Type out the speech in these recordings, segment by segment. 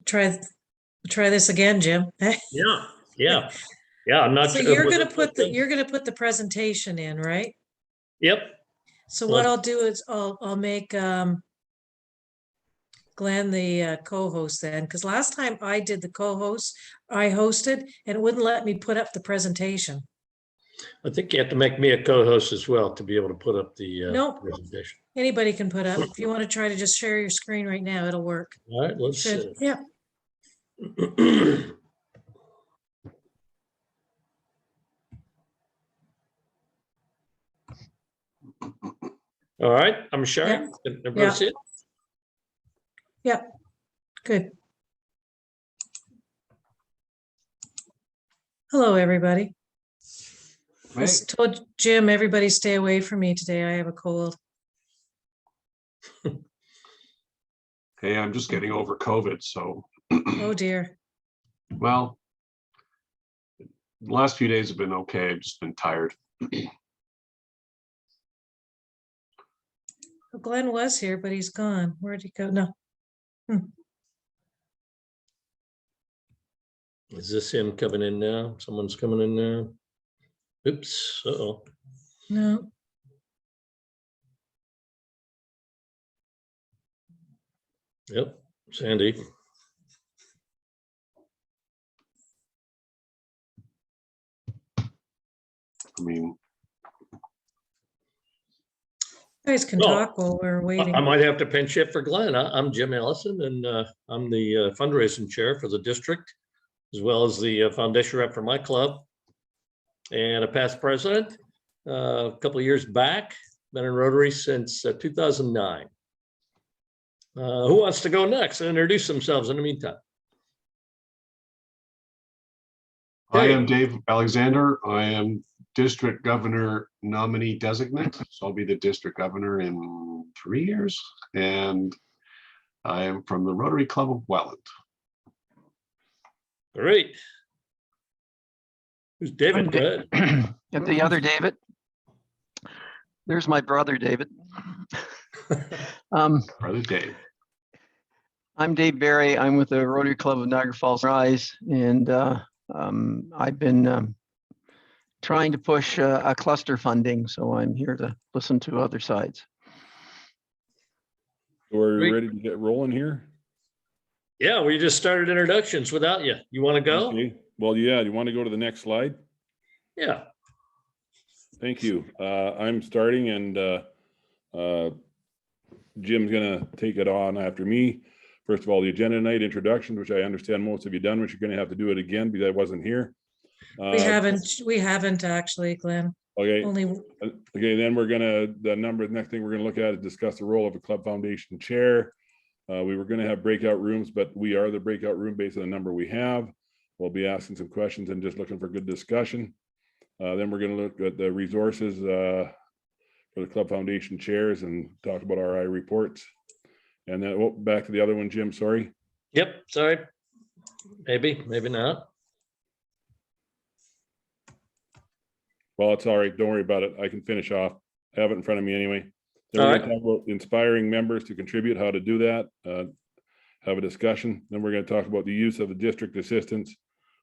try this again, Jim. Yeah. I'm not So sure. you're gonna put the presentation in, right? Yep. So what I'll do is I'll make Glenn the co-host then, because last time I did the co-host, I hosted and it wouldn't let me put up the presentation. I think you have to make me a co-host as well to be able to put up the Nope. presentation. Anybody can put up. If you want to try to just share your screen right now, it'll work. All right, let's see. Yeah. All right, I'm sharing. Everybody see it? Yeah. Good. Hello, everybody. I told Jim, everybody stay away from me today. I have a cold. Hey, I'm just getting over COVID, so. Oh dear. Well, the last few days have been okay. I've just been tired. Glenn was here, but he's gone. Where'd he go? No. Is this him coming in now? Someone's coming in now. Oops. Uh-oh. No. Yep, Sandy. I mean, You guys can talk while we're waiting. I might have to pinch hit for Glenn. I'm Jim Ellison, and I'm the fundraising chair for the district, as well as the foundation rep for my club, and a past president. A couple of years back, been in Rotary since 2009. Who wants to go next and introduce themselves in the meantime? I am Dave Alexander. I am district governor nominee designate. So I'll be the district governor in 3 years. And I am from the Rotary Club of Welland. Great. Who's David? Go ahead. Get the other David. There's my brother, David. Brother Dave. I'm Dave Barry. I'm with the Rotary Club of Niagara Falls Rise, and I've been trying to push a cluster funding, so I'm here to listen to other sides. We're ready to get rolling here? Yeah, we just started introductions without you. You want to go? Okay. Well, yeah. Do you want to go to the next slide? Yeah. Thank you. I'm starting, and Jim's going to take it on after me. First of all, the agenda tonight, introductions, which I understand most of you done, which you're going to have to do it again because I wasn't here. We haven't actually, Glenn. Okay. Only. Okay, then we're gonna, the next thing we're gonna look at is discuss the role of a club foundation chair. We were gonna have breakout rooms, but we are the breakout room based on the number we have. We'll be asking some questions and just looking for good discussion. Then we're gonna look at the resources for the club foundation chairs and talk about RI reports. And then back to the other one, Jim, sorry. Yep, sorry. Maybe not. Well, it's all right. Don't worry about it. I can finish off. I have it in front of me anyway. Then we're going to talk about inspiring members to contribute, how to do that, have a discussion. Then we're going to talk about the use of the district assistants,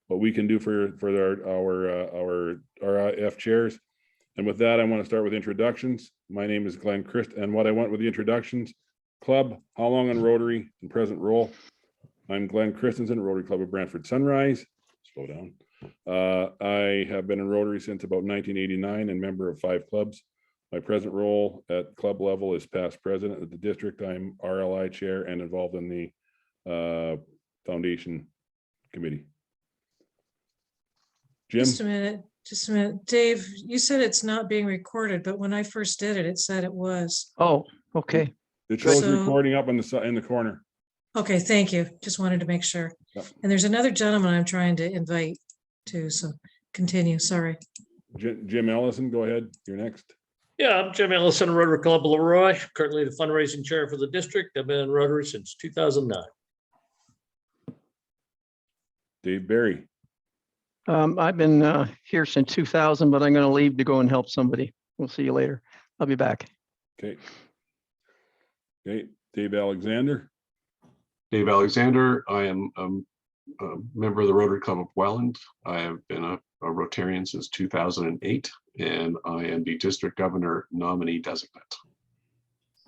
what we can do for our RIF chairs. And with that, I want to start with introductions. My name is Glenn Christ, and what I want with the introductions: club, how long in Rotary, and present role. I'm Glenn Christensen, Rotary Club of Brantford Sunrise. Slow down. I have been in Rotary since about 1989 and member of 5 clubs. My present role at club level is past president of the district. I'm RLI chair and involved in the foundation committee. Jim? Just a minute. Dave, you said it's not being recorded, but when I first did it, it said it was. Oh, okay. It shows So- recording up in the corner. Okay, thank you. Just wanted to make sure. Yep. And there's another gentleman I'm trying to invite too, so continue, sorry. Jim Ellison, go ahead. You're next. Yeah, I'm Jim Ellison, Rotary Club of Leroy, currently the fundraising chair for the district. I've been in Rotary since 2009. Dave Barry. I've been here since 2000, but I'm going to leave to go and help somebody. We'll see you later. I'll be back. Okay. Okay, Dave Alexander. Dave Alexander. I am a member of the Rotary Club of Welland. I have been a Rotarian since 2008, and I am the district governor nominee designate.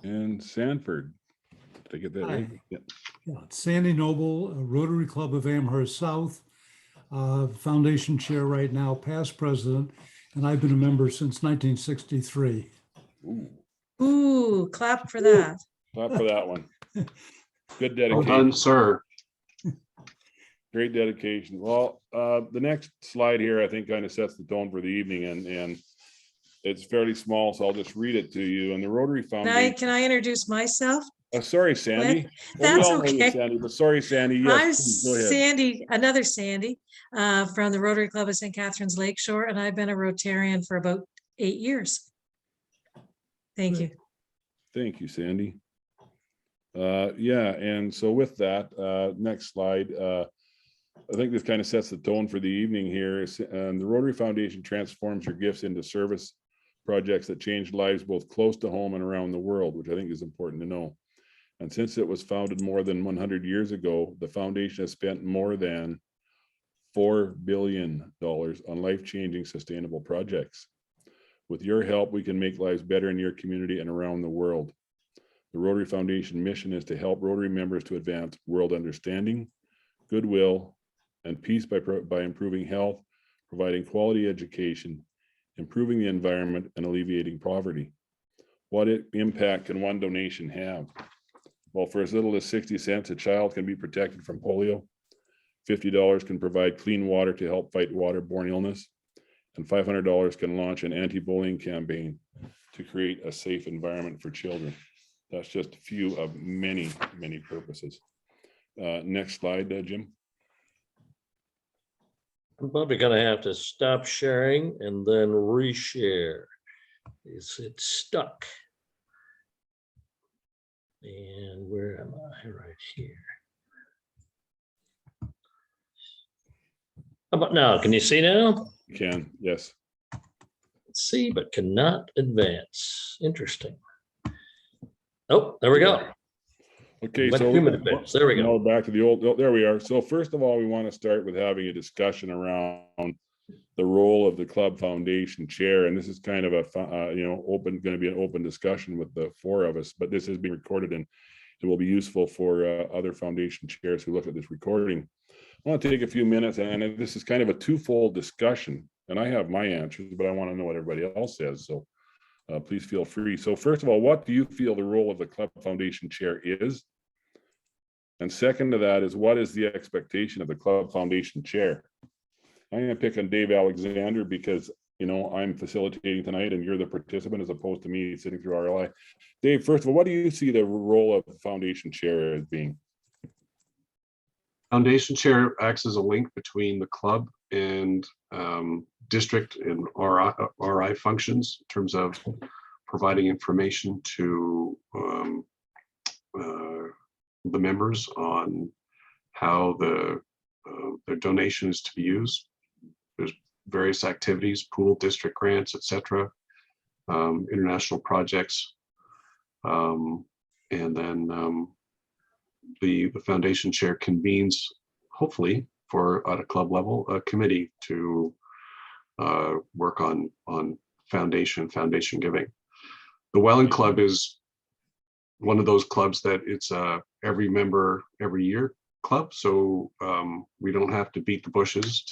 And Sanford. Did I get that right? Hi. Yeah. Yeah, Sandy Noble, Rotary Club of Amherst South, foundation chair right now, past president, and I've been a member since 1963. Ooh, Ooh, clap for that. clap for that one. Good Well dedication. done, sir. Great dedication. Well, the next slide here, I think kind of sets the tone for the evening, and it's fairly small, so I'll just read it to you. And the Rotary Foundation. Can I introduce myself? Sorry, Sandy. Well, we That's all know you, okay. Sandy, but sorry, Sandy. I'm Yes, please, go ahead. Sandy, another Sandy, from the Rotary Club of St. Catharines Lakeshore, and I've been a Rotarian for about 8 years. Thank you. Thank you, Sandy. Yeah, and so with that, next slide, I think this kind of sets the tone for the evening here. And the Rotary Foundation transforms your gifts into service projects that change lives both close to home and around the world, which I think is important to know. And since it was founded more than 100 years ago, the foundation has spent more than $4 billion on life-changing sustainable projects. With your help, we can make lives better in your community and around the world. The Rotary Foundation mission is to help Rotary members to advance world understanding, goodwill, and peace by improving health, providing quality education, improving the environment, and alleviating poverty. What impact can one donation have? Well, for as little as 60 cents, a child can be protected from polio. $50 can provide clean water to help fight waterborne illness. And $500 can launch an anti-bullying campaign to create a safe environment for children. That's just a few of many, many purposes. Next slide, Jim. I'm probably gonna have to stop sharing and then reshare. It's stuck. And where am I? Right here. How about now? Can you see now? You can, yes. See, but cannot advance. Interesting. Oh, there we go. Okay, Went so too many bits. There we go. no, back to the old, oh, there we are. So first of all, we want to start with having a discussion around the role of the club foundation chair. And this is kind of a, going to be an open discussion with the four of us, but this is being recorded and it will be useful for other foundation chairs who look at this recording. I want to take a few minutes, and this is kind of a twofold discussion, and I have my answers, but I want to know what everybody else says. So please feel free. So first of all, what do you feel the role of the club foundation chair is? And second to that is, what is the expectation of the club foundation chair? I'm going to pick on Dave Alexander because, I'm facilitating tonight and you're the participant as opposed to me sitting through RLI. Dave, first of all, what do you see the role of the foundation chair as being? Foundation chair acts as a link between the club and district and RI functions in terms of providing information to the members on how their donation is to be used. There's various activities, pool, district grants, etc., international projects, and then the foundation chair convenes, hopefully, at a club level, a committee to work on foundation giving. The Welland Club is one of those clubs that it's every member every year club, so we don't have to beat the bushes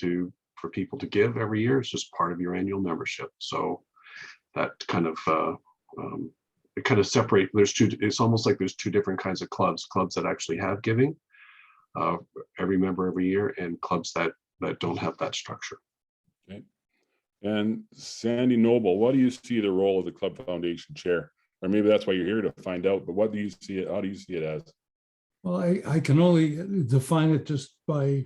for people to give every year. It's just part of your annual membership. So that kind of it kind of separate. It's almost like there's two different kinds of clubs that actually have giving every member every year, and clubs that don't have that structure. Okay. And Sandy Noble, what do you see the role of the club foundation chair? Or maybe that's why you're here to find out, but what do you see it? How do you see it as? Well, I can only define it just by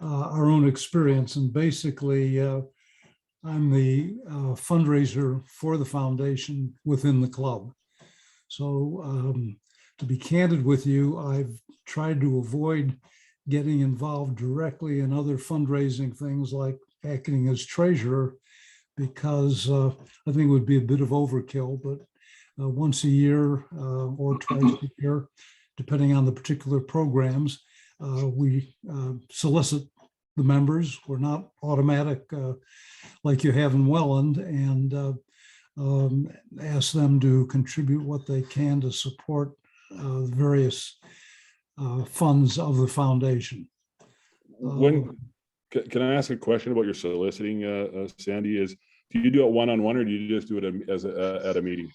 our own experience. And basically, I'm the fundraiser for the foundation within the club. So to be candid with you, I've tried to avoid getting involved directly in other fundraising things like acting as treasurer, because I think it would be a bit of overkill, but once a year or twice a year, depending on the particular programs, we solicit the members. We're not automatic like you have in Welland, and ask them to contribute what they can to support the various funds of the foundation. When, can I ask a question about your soliciting, Sandy? Do you do it one-on-one, or do you just do it as at a meeting?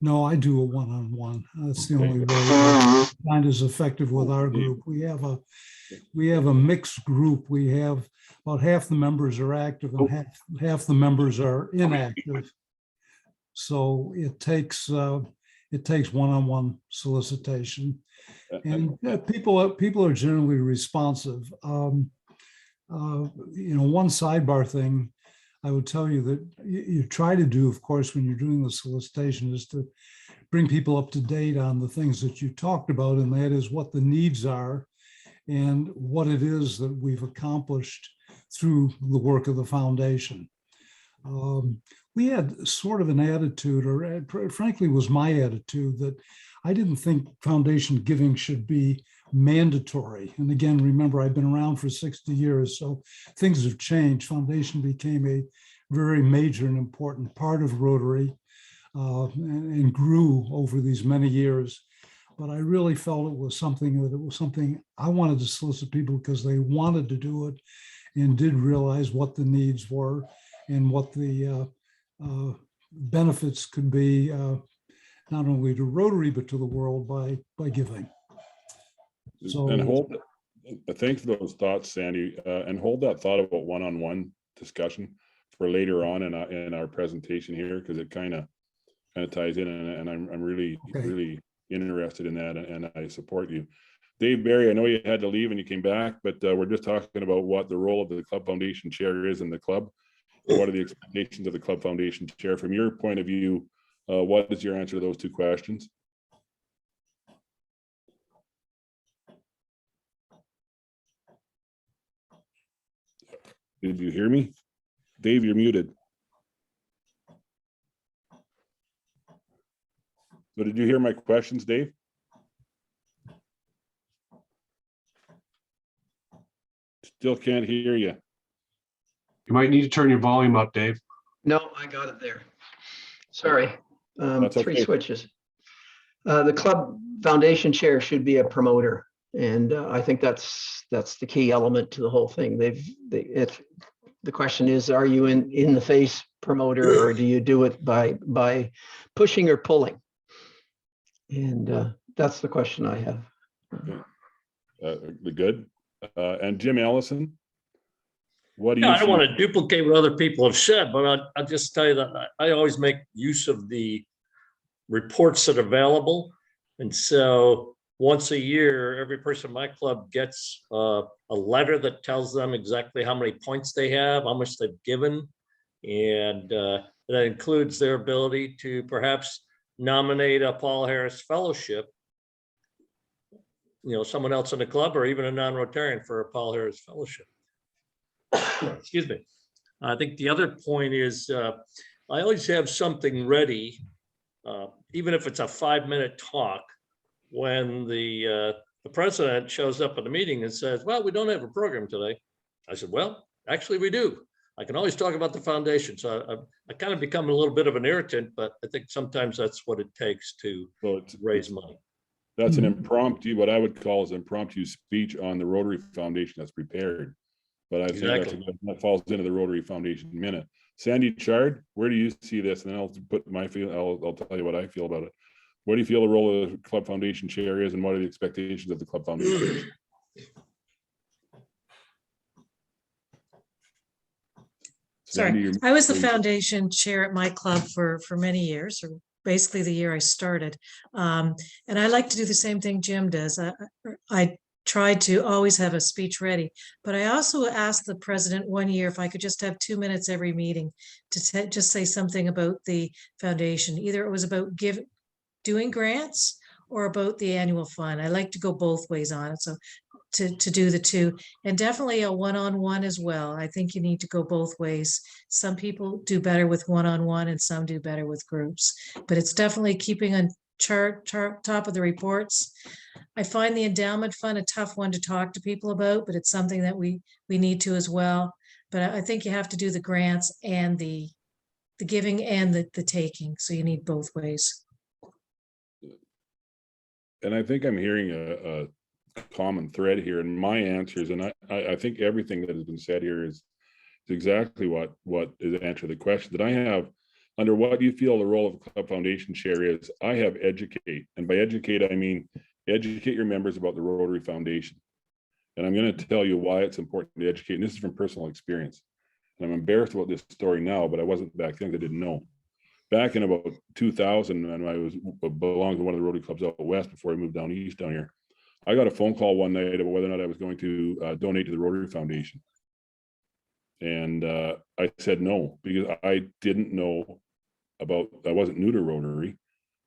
No, I do a one-on-one. That's the only way I find is effective with our group. We have a mixed group. We have about half the members are active and half the members are inactive. So it takes one-on-one solicitation, and people are generally responsive. One sidebar thing I would tell you that you try to do, of course, when you're doing the solicitation, is to bring people up to date on the things that you talked about, and that is what the needs are and what it is that we've accomplished through the work of the foundation. We had sort of an attitude, or frankly was my attitude, that I didn't think foundation giving should be mandatory. And again, remember, I've been around for 60 years, so things have changed. Foundation became a very major and important part of Rotary, and grew over these many years. But I really felt it was something I wanted to solicit people because they wanted to do it and did realize what the needs were and what the benefits could be, not only to Rotary, but to the world by giving. So, and thanks for those thoughts, Sandy, and hold that thought about one-on-one discussion for later on in our presentation here, because it kind of ties in, and I'm really interested in that, and I support you. Dave Barry, I know you had to leave and you came back, but we're just talking about what the role of the Club Foundation chair is in the club. What are the expectations of the Club Foundation chair? From your point of view, what is your answer to those two questions? Did you hear me? Dave, you're muted. So did you hear my questions, Dave? Still can't hear you. You might need to turn your volume up, Dave. No, I got it there. Sorry. That's Three okay. switches. The club foundation chair should be a promoter, and I think that's the key element to the whole thing. The question is, are you in the face promoter, or do you do it by pushing or pulling? And that's the question I have. Good. And Jim Allison, what do you? I don't want to duplicate what other people have said, but I'll just tell you that I always make use of the reports that are available. And so once a year, every person in my club gets a letter that tells them exactly how many points they have, how much they've given. And that includes their ability to perhaps nominate a Paul Harris Fellowship, someone else in the club, or even a non-Rotarian for a Paul Harris Fellowship. Excuse me. I think the other point is I always have something ready, even if it's a 5-minute talk, when the president shows up at the meeting and says, well, we don't have a program today. I said, well, actually we do. I can always talk about the foundation. So I kind of become a little bit of an irritant, but I think sometimes that's what it takes to raise money. That's an impromptu, what I would call is impromptu speech on the Rotary Foundation that's prepared. But I think that falls into the Rotary Foundation minute. Sandy Chard, where do you see this? And then I'll put my feel. I'll tell you what I feel about it. What do you feel the role of the Club Foundation chair is, and what are the expectations of the Club Foundation? Sorry, I was the foundation chair at my club for many years, or basically the year I started. And I like to do the same thing Jim does. I tried to always have a speech ready, but I also asked the president one year if I could just have 2 minutes every meeting to just say something about the foundation. Either it was about doing grants or about the annual fund. I like to go both ways on it. So to do the two, and definitely a one-on-one as well. I think you need to go both ways. Some people do better with one-on-one and some do better with groups, but it's definitely keeping top of the reports. I find the endowment fund a tough one to talk to people about, but it's something that we need to as well. But I think you have to do the grants and the giving and the taking. So you need both ways. And I think I'm hearing a common thread here in my answers. And I think everything that has been said here is exactly what is answer the question that I have. Under what you feel the role of Club Foundation Chair is, I have educate. And by educate, I mean educate your members about the Rotary Foundation. And I'm going to tell you why it's important to educate. And this is from personal experience. And I'm embarrassed about this story now, but I wasn't back then. I didn't know. Back in about 2000, and I belonged to one of the Rotary clubs out west before I moved down east down here. I got a phone call one night about whether or not I was going to donate to the Rotary Foundation. And I said no, because I didn't know I wasn't new to Rotary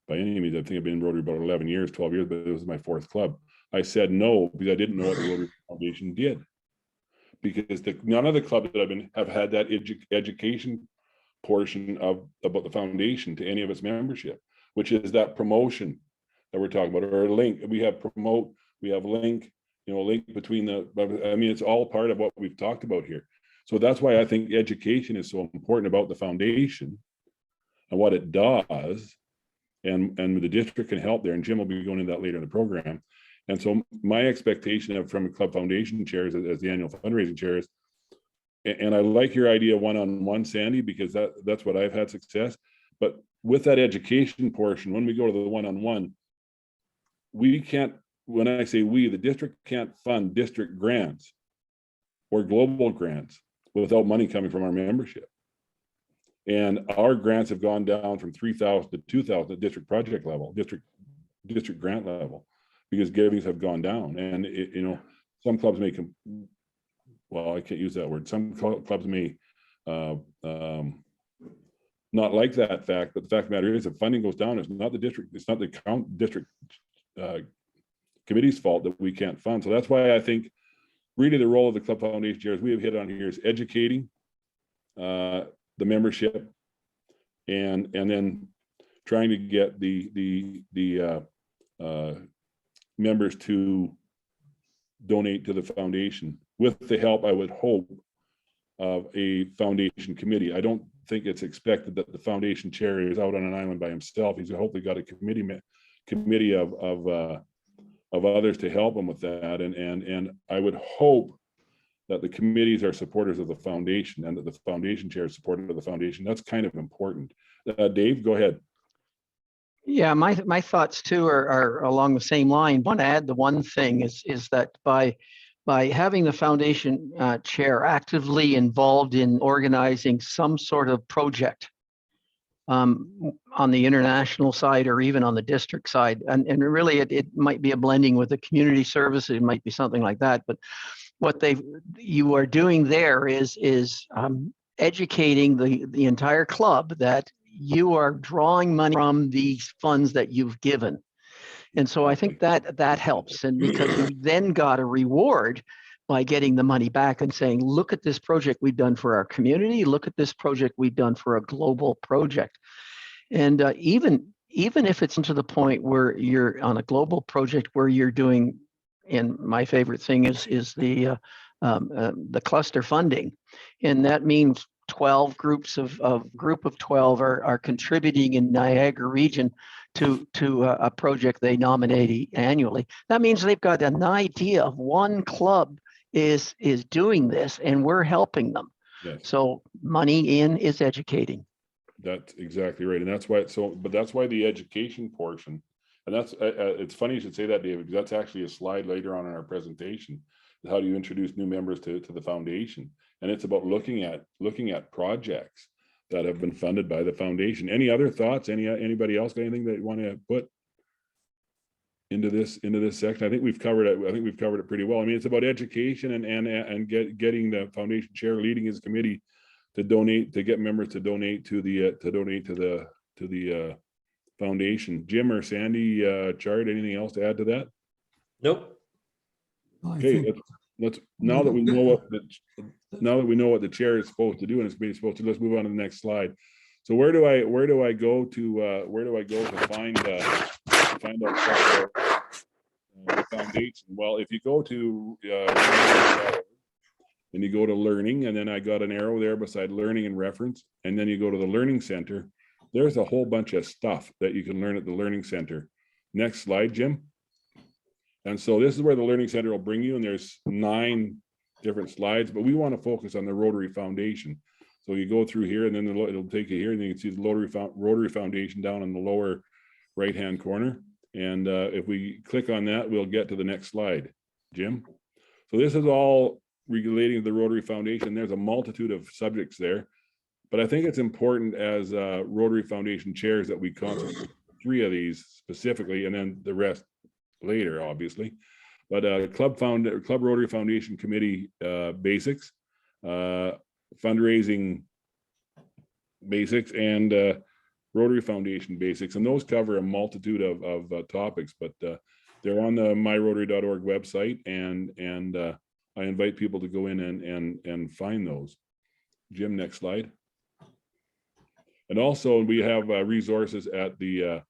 by any means. I think I've been in Rotary about 11 years, 12 years, but it was my fourth club. I said no, because I didn't know what the Rotary Foundation did. Because none of the clubs that have had that education portion about the foundation to any of its membership, which is that promotion that we're talking about, or a link. We have promote, we have link, link between it's all part of what we've talked about here. So that's why I think education is so important about the foundation and what it does, and the district can help there. And Jim will be going into that later in the program. And so my expectation from Club Foundation chairs as the annual fundraising chairs, and I like your idea one-on-one, Sandy, because that's what I've had success. But with that education portion, when we go to the one-on-one, we can't, when I say we, the district can't fund district grants or global grants without money coming from our membership. And our grants have gone down from 3,000 to 2,000 at district project level, district grant level, because givings have gone down. And some clubs may well, I can't use that word. Some clubs may not like that fact, but the fact of the matter is, if funding goes down, it's not the district, it's not the district committee's fault that we can't fund. So that's why I think really the role of the Club Foundation chairs we have hit on here is educating the membership, and then trying to get the members to donate to the foundation with the help, I would hope, of a foundation committee. I don't think it's expected that the foundation chair is out on an island by himself. He's hopefully got a committee of others to help him with that. And I would hope that the committees are supporters of the foundation, and that the foundation chair is supportive of the foundation. That's kind of important. Dave, go ahead. Yeah, my thoughts too are along the same line. I want to add the one thing is that by having the foundation chair actively involved in organizing some sort of project on the international side or even on the district side, and really it might be a blending with the community services, it might be something like that, but what you are doing there is educating the entire club that you are drawing money from these funds that you've given. And so I think that helps. And because you then got a reward by getting the money back and saying, look at this project we've done for our community, look at this project we've done for a global project. And even if it's to the point where you're on a global project where you're doing, and my favorite thing is the cluster funding. And that means 12 groups group of 12 are contributing in Niagara region to a project they nominate annually. That means they've got an idea of one club is doing this, and we're helping them. Yes. So money in is educating. That's exactly right. And that's why but that's why the education portion, and that's it's funny you should say that, David, because that's actually a slide later on in our presentation. How do you introduce new members to the foundation? And it's about looking at projects that have been funded by the foundation. Any other thoughts? Anybody else got anything that you want to put into this section? I think we've covered it. I think we've covered it pretty well. I mean, it's about education and getting the foundation chair leading his committee to get members to donate to the foundation. Jim or Sandy, Chard, anything else to add to that? Nope. Okay, let's now that we know what the chair is supposed to do and it's being supposed to, let's move on to the next slide. So where do I go to find out the foundation? Well, if you go to and you go to learning, and then I got an arrow there beside learning and reference, and then you go to the learning center. There's a whole bunch of stuff that you can learn at the learning center. Next slide, Jim. And so this is where the learning center will bring you, and there's 9 different slides, but we want to focus on the Rotary Foundation. So you go through here, and then it'll take you here, and you can see the Rotary Foundation down in the lower right-hand corner. And if we click on that, we'll get to the next slide, Jim. So this is all relating to the Rotary Foundation. There's a multitude of subjects there, but I think it's important as Rotary Foundation chairs that we concentrate 3 of these specifically, and then the rest later, obviously. But Club Rotary Foundation Committee basics, fundraising basics, and Rotary Foundation basics, and those cover a multitude of topics, but they're on the myrotary.org website, and I invite people to go in and find those. Jim, next slide. And also we have resources at the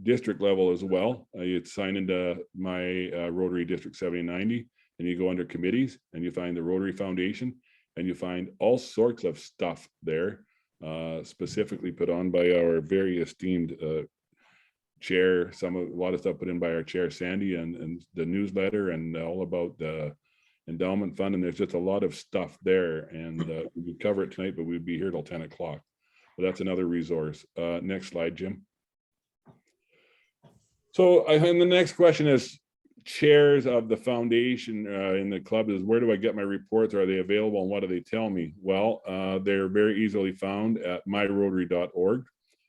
district level as well. You sign into my Rotary District 7090, and you go under committees, and you find the Rotary Foundation, and you find all sorts of stuff there, specifically put on by our very esteemed chair. A lot of stuff put in by our chair, Sandy, and the newsletter, and all about the endowment fund. And there's just a lot of stuff there, and we cover it tonight, but we'd be here till 10 o'clock. But that's another resource. Next slide, Jim. So and the next question is, chairs of the foundation in the club is, where do I get my reports? Are they available, and what do they tell me? Well, they're very easily found at myrotary.org,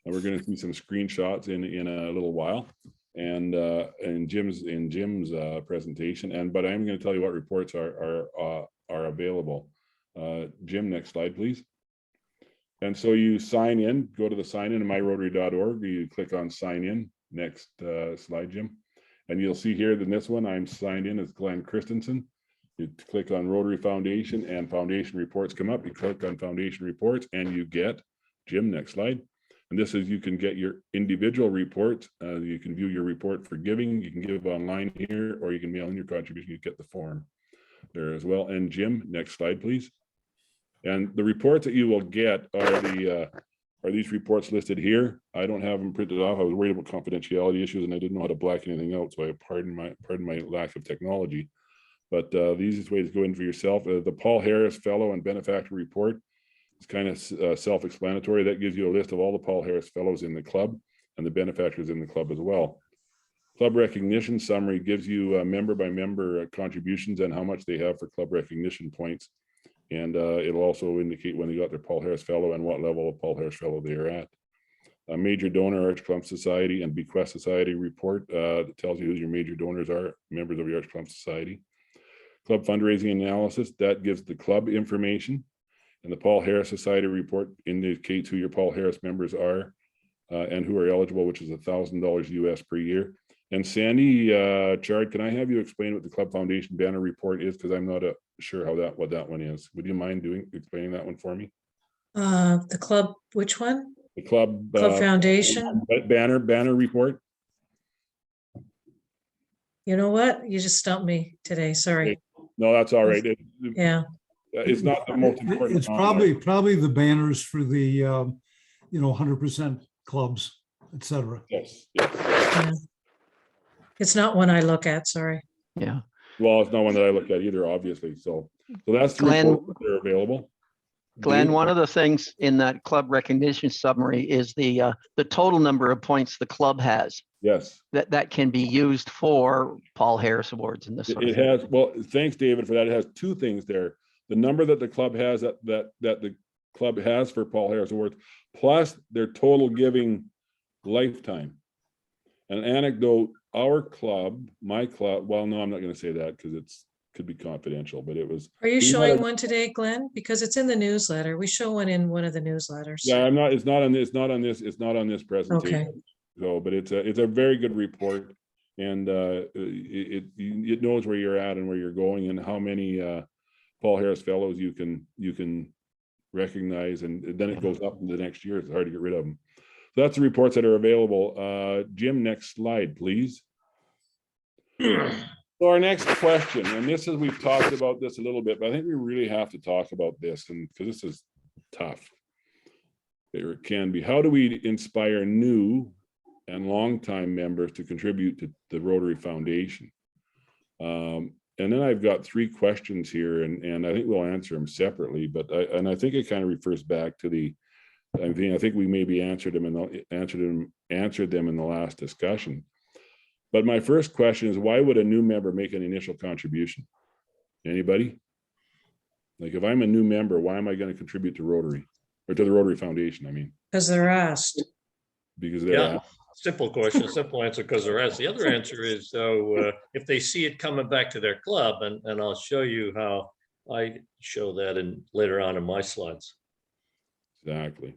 and we're going to see some screenshots in a little while, and in Jim's presentation. But I'm going to tell you what reports are available. Jim, next slide, please. And so you sign in, go to the sign in at myrotary.org. You click on sign in. Next slide, Jim. And you'll see here that in this one, I'm signed in as Glenn Christensen. You click on Rotary Foundation, and Foundation reports come up. You click on Foundation reports, and you get, Jim, next slide. And this is, you can get your individual reports. You can view your report for giving. You can give online here, or you can mail in your contribution. You get the form there as well. And Jim, next slide, please. And the reports that you will get are these reports listed here. I don't have them printed off. I was worried about confidentiality issues, and I didn't know how to black anything out, so I pardon my lack of technology. But the easiest way is go in for yourself. The Paul Harris Fellow and Benefactor Report is kind of self-explanatory. That gives you a list of all the Paul Harris Fellows in the club and the benefactors in the club as well. Club Recognition Summary gives you member by member contributions and how much they have for club recognition points. And it'll also indicate when they got their Paul Harris Fellow and what level of Paul Harris Fellow they are at. A major donor, Arch Clump Society and Bequest Society report that tells you who your major donors are, members of your Arch Clump Society. Club fundraising analysis, that gives the club information. And the Paul Harris Society report indicates who your Paul Harris members are and who are eligible, which is $1,000 US per year. And Sandy, Chard, can I have you explain what the Club Foundation banner report is? Because I'm not sure what that one is. Would you mind explaining that one for me? The club, which one? The Club Foundation banner report. You know what? You just stumped me today. Sorry. No, that's all right. Yeah. It's not the most important. It's probably the banners for the 100% clubs, etc. Yes. Yeah. It's not one I look at, sorry. Yeah. Well, it's not one that I look at either, obviously. So that's the Glenn, report that are available. Glenn, one of the things in that club recognition summary is the total number of points the club has. Yes. That can be used for Paul Harris Awards and this sort of It thing. has, well, thanks, David, for that. It has 2 things there. The number that the club has that the club has for Paul Harris Awards, plus their total giving lifetime. An anecdote, our club, my club, well, no, I'm not going to say that because could be confidential, but it was. Are you showing one today, Glenn? Because it's in the newsletter. We show one in one of the newsletters. Yeah, it's not on this presentation. Okay. So, but it's a very good report, and it knows where you're at and where you're going and how many Paul Harris Fellows you can recognized, and then it goes up in the next year. It's hard to get rid of them. So that's the reports that are available. Jim, next slide, please. So our next question, and this is, we've talked about this a little bit, but I think we really have to talk about this, and because this is tough. It can be, how do we inspire new and longtime members to contribute to the Rotary Foundation? And then I've got 3 questions here, and I think we'll answer them separately, but I think it kind of refers back to the, I think we maybe answered them in the last discussion. But my first question is, why would a new member make an initial contribution? Anybody? Like, if I'm a new member, why am I going to contribute to Rotary, or to the Rotary Foundation? I mean, Because they're asked. because they're asked. Simple question, simple answer, because they're asked. The other answer is, though, if they see it coming back to their club, and I'll show you how I show that later on in my slides. Exactly.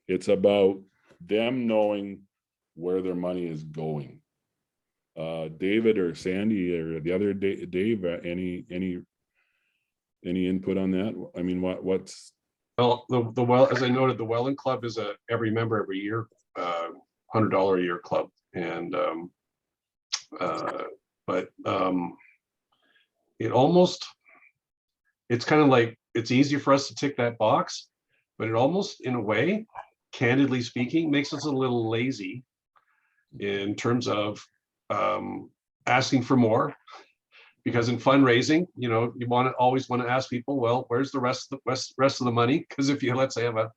It's about them knowing where their money is going. David or Sandy or the other Dave, any input on that? I mean, what's? Well, as I noted, the Welland Club is every member every year, $100 a year club, and it's kind of like, it's easy for us to tick that box, but it almost, in a way, candidly speaking, makes us a little lazy in terms of asking for more, because in fundraising, you always want to ask people, well, where's the rest of the money? Because if you, let's say, have a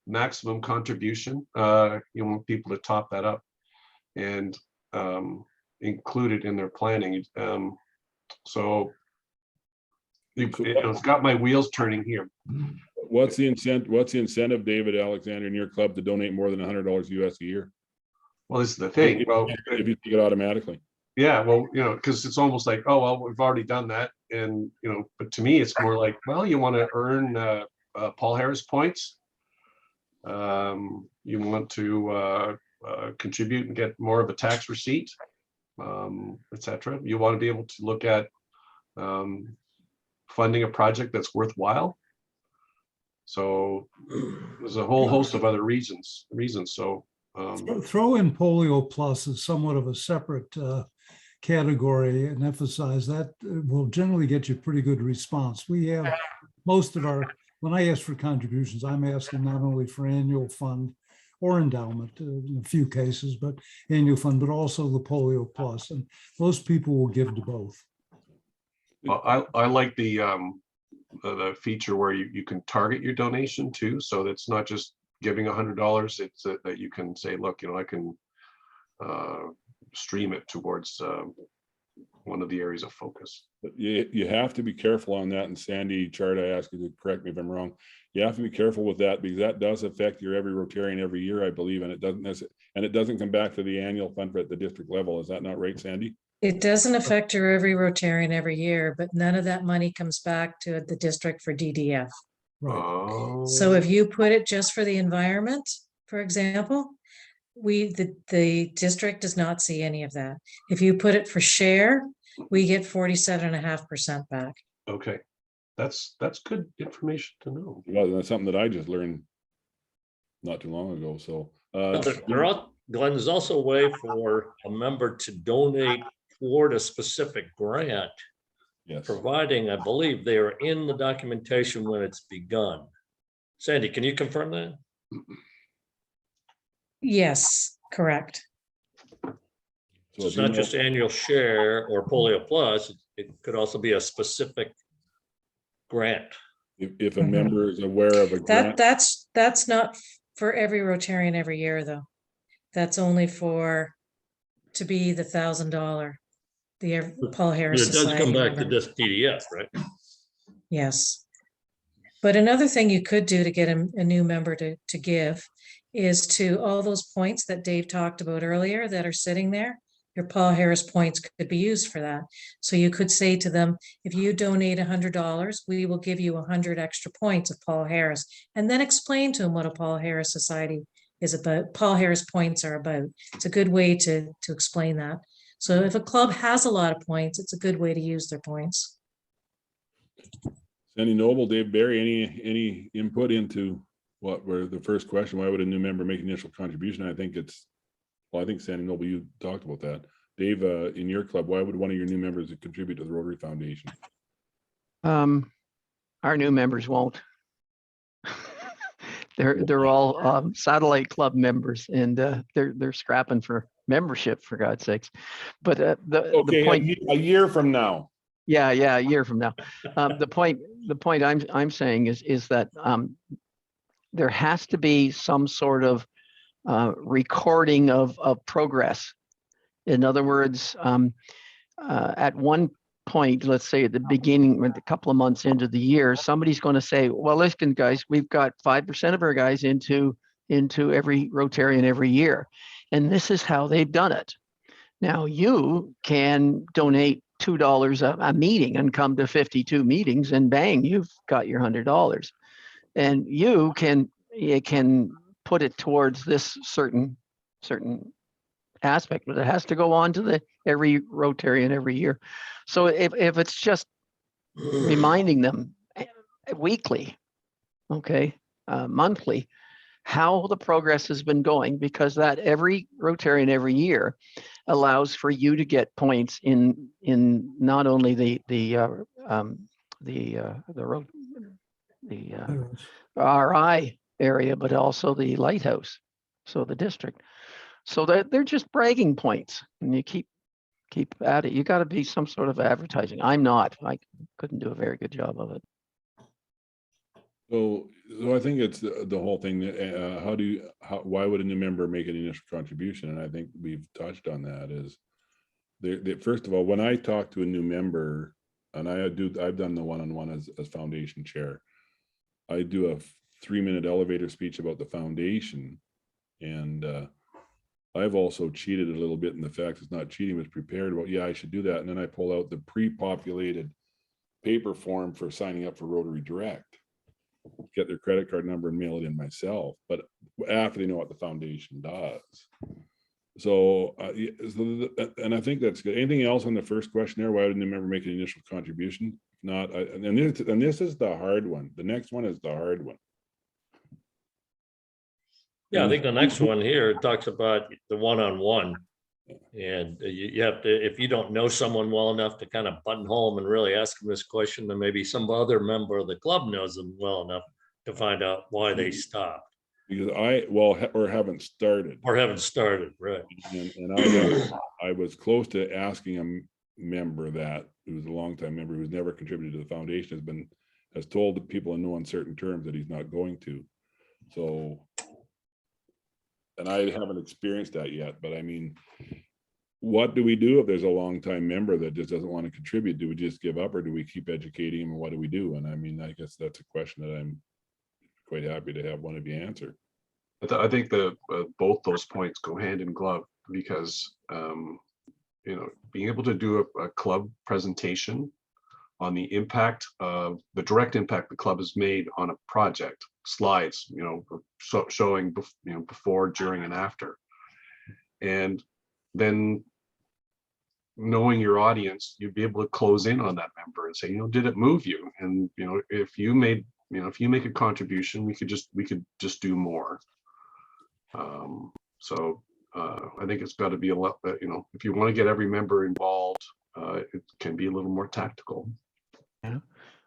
maximum contribution, you want people to top that up and include it in their planning. So it's got my wheels turning here. What's the incentive, David Alexander, in your club to donate more than $100 US a year? Well, this is the thing. Well, if you take it automatically. Yeah, well, because it's almost like, oh, well, we've already done that. And, but to me, it's more like, well, you want to earn Paul Harris points. You want to contribute and get more of a tax receipt, etc. You want to be able to look at funding a project that's worthwhile. So there's a whole host of other reasons. So throw in Polio Plus as somewhat of a separate category and emphasize that will generally get you pretty good response. We have most of our, when I ask for contributions, I'm asking not only for annual fund or endowment in a few cases, but annual fund, but also the Polio Plus, and most people will give to both. Well, I like the feature where you can target your donation too, so that's not just giving $100. It's that you can say, look, I can stream it towards one of the areas of focus. But you have to be careful on that. And Sandy Chart, I ask you to correct me if I'm wrong. You have to be careful with that, because that does affect your every Rotarian every year, I believe, and it doesn't come back to the annual fund at the district level. Is that not right, Sandy? It doesn't affect your every Rotarian every year, but none of that money comes back to the district for DDF. Right. So if you put it just for the environment, for example, the district does not see any of that. If you put it for share, we get 47.5% back. Okay, that's good information to know. Well, that's something that I just learned not too long ago. So Glenn, there's also a way for a member to donate toward a specific grant. yes, Providing, I believe, they are in the documentation when it's begun. Sandy, can you confirm that? Yes, correct. So it's not just annual share or Polio Plus, it could also be a specific grant. If a member is aware of a grant. That's not for every Rotarian every year, though. That's only to be the $1,000, the Paul Harris But it does Society come back to member. this DDF, right? Yes. But another thing you could do to get a new member to give is to all those points that Dave talked about earlier that are sitting there, your Paul Harris points could be used for that. So you could say to them, if you donate $100, we will give you 100 extra points of Paul Harris, and then explain to them what a Paul Harris Society is about, Paul Harris points are about. It's a good way to explain that. So if a club has a lot of points, it's a good way to use their points. Sandy Noble, Dave Barry, any input into what were the first question? Why would a new member make an initial contribution? I think I think Sandy Noble, you talked about that. Dave, in your club, why would one of your new members contribute to the Rotary Foundation? Our new members won't. They're all satellite club members, and they're scrapping for membership, for God's sakes. But the point, a year from now. yeah, a year from now. The point I'm saying is that there has to be some sort of recording of progress. In other words, at one point, let's say at the beginning, a couple of months into the year, somebody's going to say, well, listen, guys, we've got 5% of our guys into every Rotarian every year. And this is how they've done it. Now you can donate $2 a meeting and come to 52 meetings, and bang, you've got your $100. And you can put it towards this certain aspect, but it has to go on to every Rotarian every year. So if it's just reminding them weekly, okay, monthly, how the progress has been going, because that every Rotarian every year allows for you to get points in not only the RI area, but also the lighthouse, so the district. So they're just bragging points, and you keep at it. You got to be some sort of advertising. I'm not. I couldn't do a very good job of it. So I think it's the whole thing that why would a new member make an initial contribution? And I think we've touched on that. Is first of all, when I talk to a new member, and I've done the one-on-one as foundation chair, I do a 3-minute elevator speech about the foundation, and I've also cheated a little bit in the fact it's not cheating, was prepared about, yeah, I should do that. And then I pull out the pre-populated paper form for signing up for Rotary Direct, get their credit card number and mail it in myself. But after they know what the foundation does. So, and I think that's good. Anything else on the first question there? Why didn't a member make an initial contribution? If not, and this is the hard one. The next one is the hard one. Yeah, I think the next one here talks about the one-on-one. And you have to, if you don't know someone well enough to kind of buttonhole them and really ask them this question, then maybe some other member of the club knows them well enough to find out why they stopped. Because or haven't started. Or haven't started, right. And I was close to asking a member that, who was a longtime member who's never contributed to the foundation, has told the people in no uncertain terms that he's not going to. So, and I haven't experienced that yet, but I mean, what do we do if there's a longtime member that just doesn't want to contribute? Do we just give up, or do we keep educating him, or what do we do? And I mean, I guess that's a question that I'm quite happy to have one of you answer. I think that both those points go hand in glove, because being able to do a club presentation on the impact of the direct impact the club has made on a project, slides, showing before, during, and after, and then knowing your audience, you'd be able to close in on that member and say, did it move you? And if you make a contribution, we could just do more. So I think it's got to be a lot, if you want to get every member involved, it can be a little more tactical. Yeah.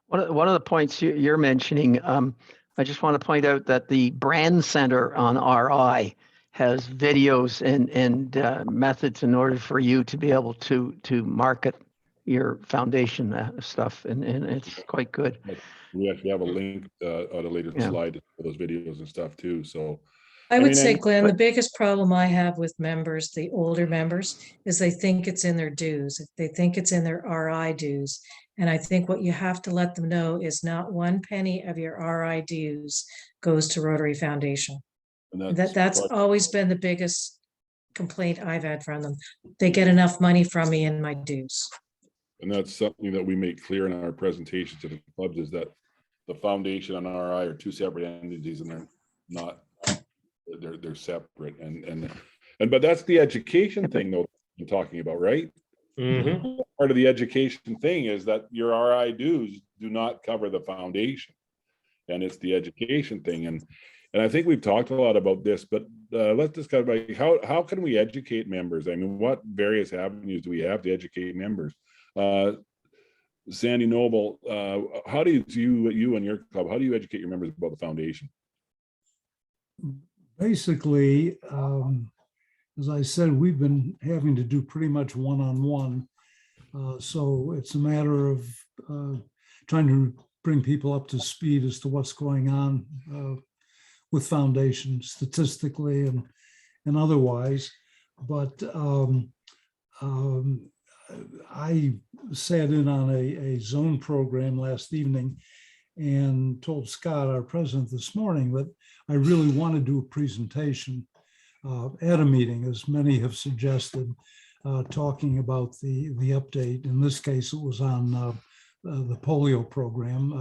One of the points you're mentioning, I just want to point out that the brand center on RI has videos and methods in order for you to be able to market your foundation stuff, and it's quite good. We actually have a link on a later slide for those videos and stuff too. So I would say, Glenn, the biggest problem I have with members, the older members, is they think it's in their dues. They think it's in their RI dues. And I think what you have to let them know is not one penny of your RI dues goes to Rotary Foundation. That's always been the biggest complaint I've had from them. They get enough money from me in my dues. And that's something that we make clear in our presentation to the clubs, is that the foundation and RI are two separate entities, and they're not, they're separate. And but that's the education thing though you're talking about, right? Mhm. Part of the education thing is that your RI dues do not cover the foundation. And it's the education thing. And I think we've talked a lot about this, but let's discuss about how can we educate members? I mean, what various avenues do we have to educate members? Sandy Noble, how do you and your club, how do you educate your members about the foundation? Basically, as I said, we've been having to do pretty much one-on-one. So it's a matter of trying to bring people up to speed as to what's going on with foundation statistically and otherwise. But I sat in on a zone program last evening and told Scott, our president, this morning that I really want to do a presentation at a meeting, as many have suggested, talking about the update. In this case, it was on the polio program,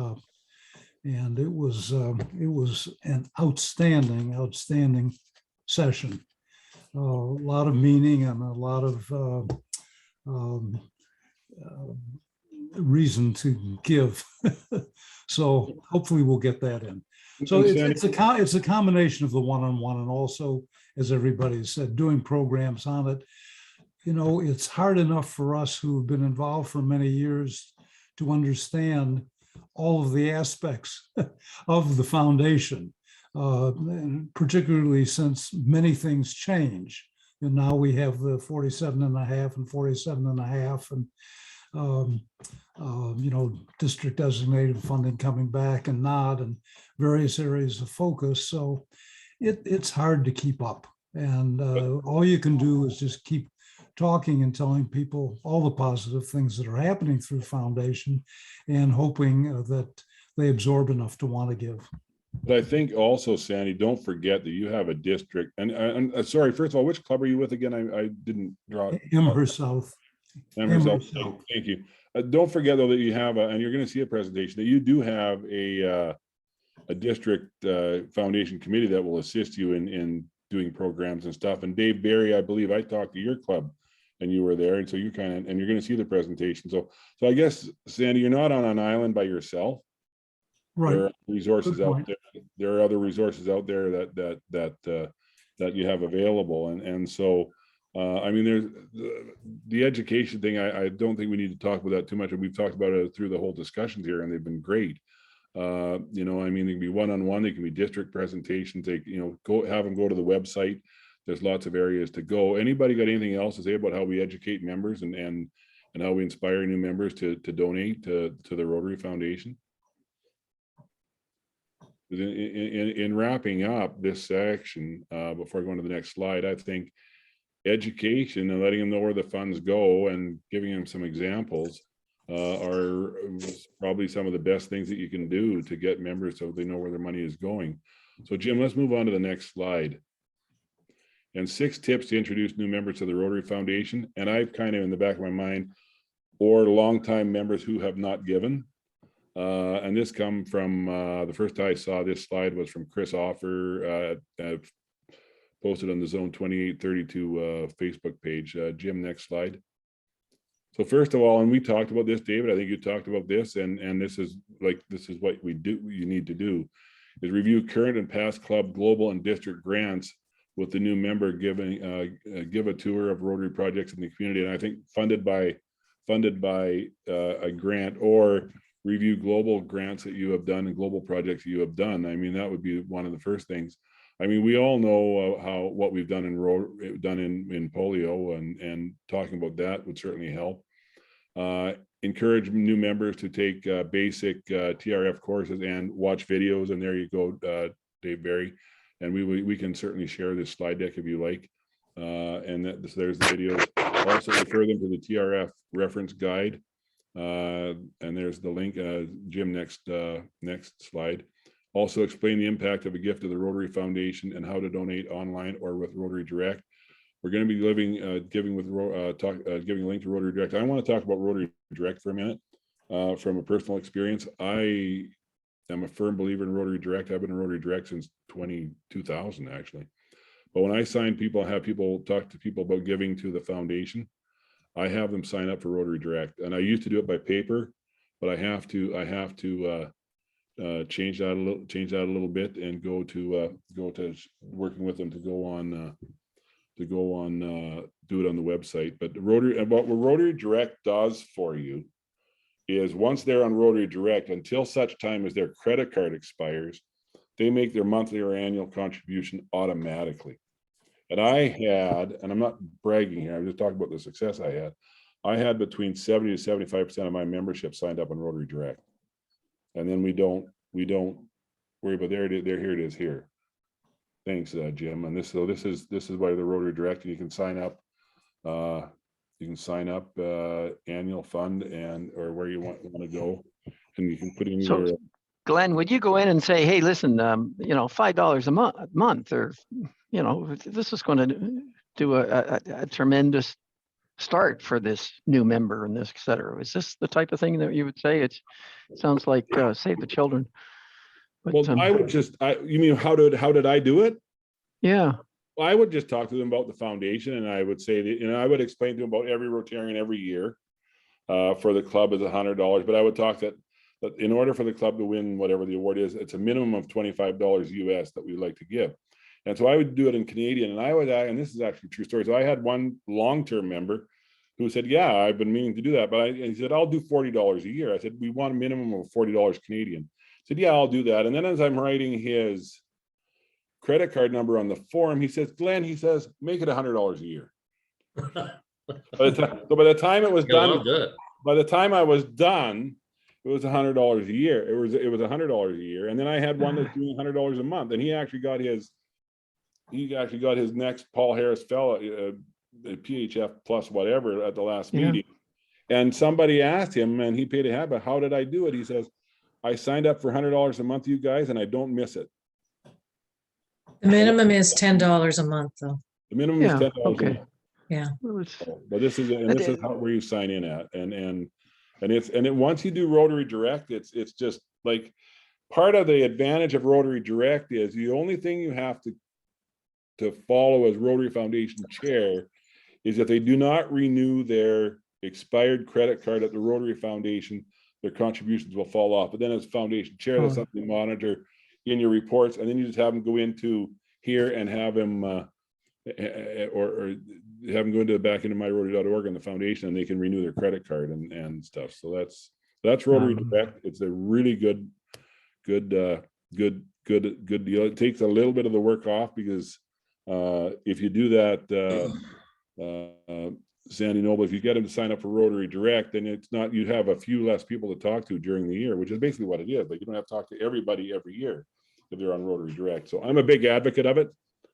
and it was an outstanding session. A lot of meaning and a lot of reason to give. So hopefully we'll get that in. So it's a combination of the one-on-one and also, as everybody said, doing programs on it. You know, it's hard enough for us who have been involved for many years to understand all of the aspects of the foundation, particularly since many things change. And now we have the 47.5 and 47.5 and you know, district designated funding coming back and not, and various areas of focus. So it's hard to keep up. And all you can do is just keep talking and telling people all the positive things that are happening through foundation and hoping that they absorb enough to want to give. But I think also, Sandy, don't forget that you have a district. And sorry, first of all, which club are you with again? I didn't draw. Amherst South. Amherst South. Thank you. Don't forget though that you have and you're going to see a presentation that you do have a district foundation committee that will assist you in doing programs and stuff. And Dave Barry, I believe I talked to your club and you were there, and so you're and you're going to see the presentation. So I guess, Sandy, you're not on an island by yourself. Right. There are resources out there. There are other resources out there that you have available, and so I mean, there's the education thing. I don't think we need to talk about that too much. And we've talked about it through the whole discussions here, and they've been great. You know, I mean, they can be one-on-one. They can be district presentations. They, you know, have them go to the website. There's lots of areas to go. Anybody got anything else to say about how we educate members and how we inspire new members to donate to the Rotary Foundation? In wrapping up this section, before I go on to the next slide, I think education and letting them know where the funds go and giving them some examples are probably some of the best things that you can do to get members so they know where their money is going. So Jim, let's move on to the next slide. And 6 tips to introduce new members to the Rotary Foundation. And I've kind of in the back of my mind, or longtime members who have not given. And this come from the first time I saw this slide was from Chris Offer, posted on the Zone 2832 Facebook page. Jim, next slide. So first of all, and we talked about this, David, I think you talked about this, and this is what we do. You need to do is review current and past club, global, and district grants with the new member giving give a tour of Rotary projects in the community. And I think funded by a grant, or review global grants that you have done and global projects you have done. I mean, that would be one of the first things. I mean, we all know what we've done in polio, and talking about that would certainly help. Encourage new members to take basic TRF courses and watch videos. And there you go, Dave Barry. And we can certainly share this slide deck if you like. And there's the video. Also refer them to the TRF reference guide. And there's the link. Jim, next slide. Also explain the impact of a gift to the Rotary Foundation and how to donate online or with Rotary Direct. We're going to be giving a link to Rotary Direct. I want to talk about Rotary Direct for a minute from a personal experience. I am a firm believer in Rotary Direct. I've been in Rotary Direct since 2000 actually. But when I sign people, I have people talk to people about giving to the foundation. I have them sign up for Rotary Direct, and I used to do it by paper, but I have to change that a little bit and go to working with them to go on do it on the website. But Rotary, and what Rotary Direct does for you is once they're on Rotary Direct, until such time as their credit card expires, they make their monthly or annual contribution automatically. And I had, and I'm not bragging here, I'm just talking about the success I had between 70 to 75% of my membership signed up on Rotary Direct. And then we don't worry about there here it is here. Thanks, Jim. And this is why the Rotary Direct, and you can sign up annual fund or where you want to go, and you can put in So, your. Glenn, would you go in and say, hey, listen, $5 a month, or, this is going to do a tremendous start for this new member and this, et cetera. Is this the type of thing that you would say? It sounds like Save the Children. But, Well, I would just, you mean, how did I do it? Yeah. Well, I would just talk to them about the foundation, and I would say that, I would explain to them about every Rotarian every year for the club is $100, but I would talk that in order for the club to win whatever the award is, it's a minimum of $25 US that we'd like to give. And so I would do it in Canadian, and this is actually a true story. So I had one long-term member who said, yeah, I've been meaning to do that, but he said, I'll do $40 a year. I said, we want a minimum of $40 Canadian. I said, yeah, I'll do that. And then as I'm writing his credit card number on the form, he says, Glenn, he says, make it $100 a year. By the time it was done, by the time I was done, it was $100 a year. It was $100 a year. And then I had one that's doing $100 a month, and he actually got his next Paul Harris fellow, PHF plus whatever at the last meeting. And somebody asked him, and he paid a hat, but how did I do it? He says, I signed up for $100 a month, you guys, and I don't miss it. The minimum is $10 a month, though. The minimum is $10 okay. a month. Yeah. But this is where you sign in at, and once you do Rotary Direct, it's just like part of the advantage of Rotary Direct is the only thing you have to follow as Rotary Foundation chair is if they do not renew their expired credit card at the Rotary Foundation, their contributions will fall off. But then as foundation chair, that's something to monitor in your reports, and then you just have them go into here and have them or have them go into the back end of myrotary.org on the foundation, and they can renew their credit card and stuff. So that's Rotary Direct. It's a really good deal. It takes a little bit of the work off because if you do that, Sandy Noble, if you get them to sign up for Rotary Direct, then it's not, you have a few less people to talk to during the year, which is basically what it is. Like you don't have to talk to everybody every year if they're on Rotary Direct. So I'm a big advocate of it.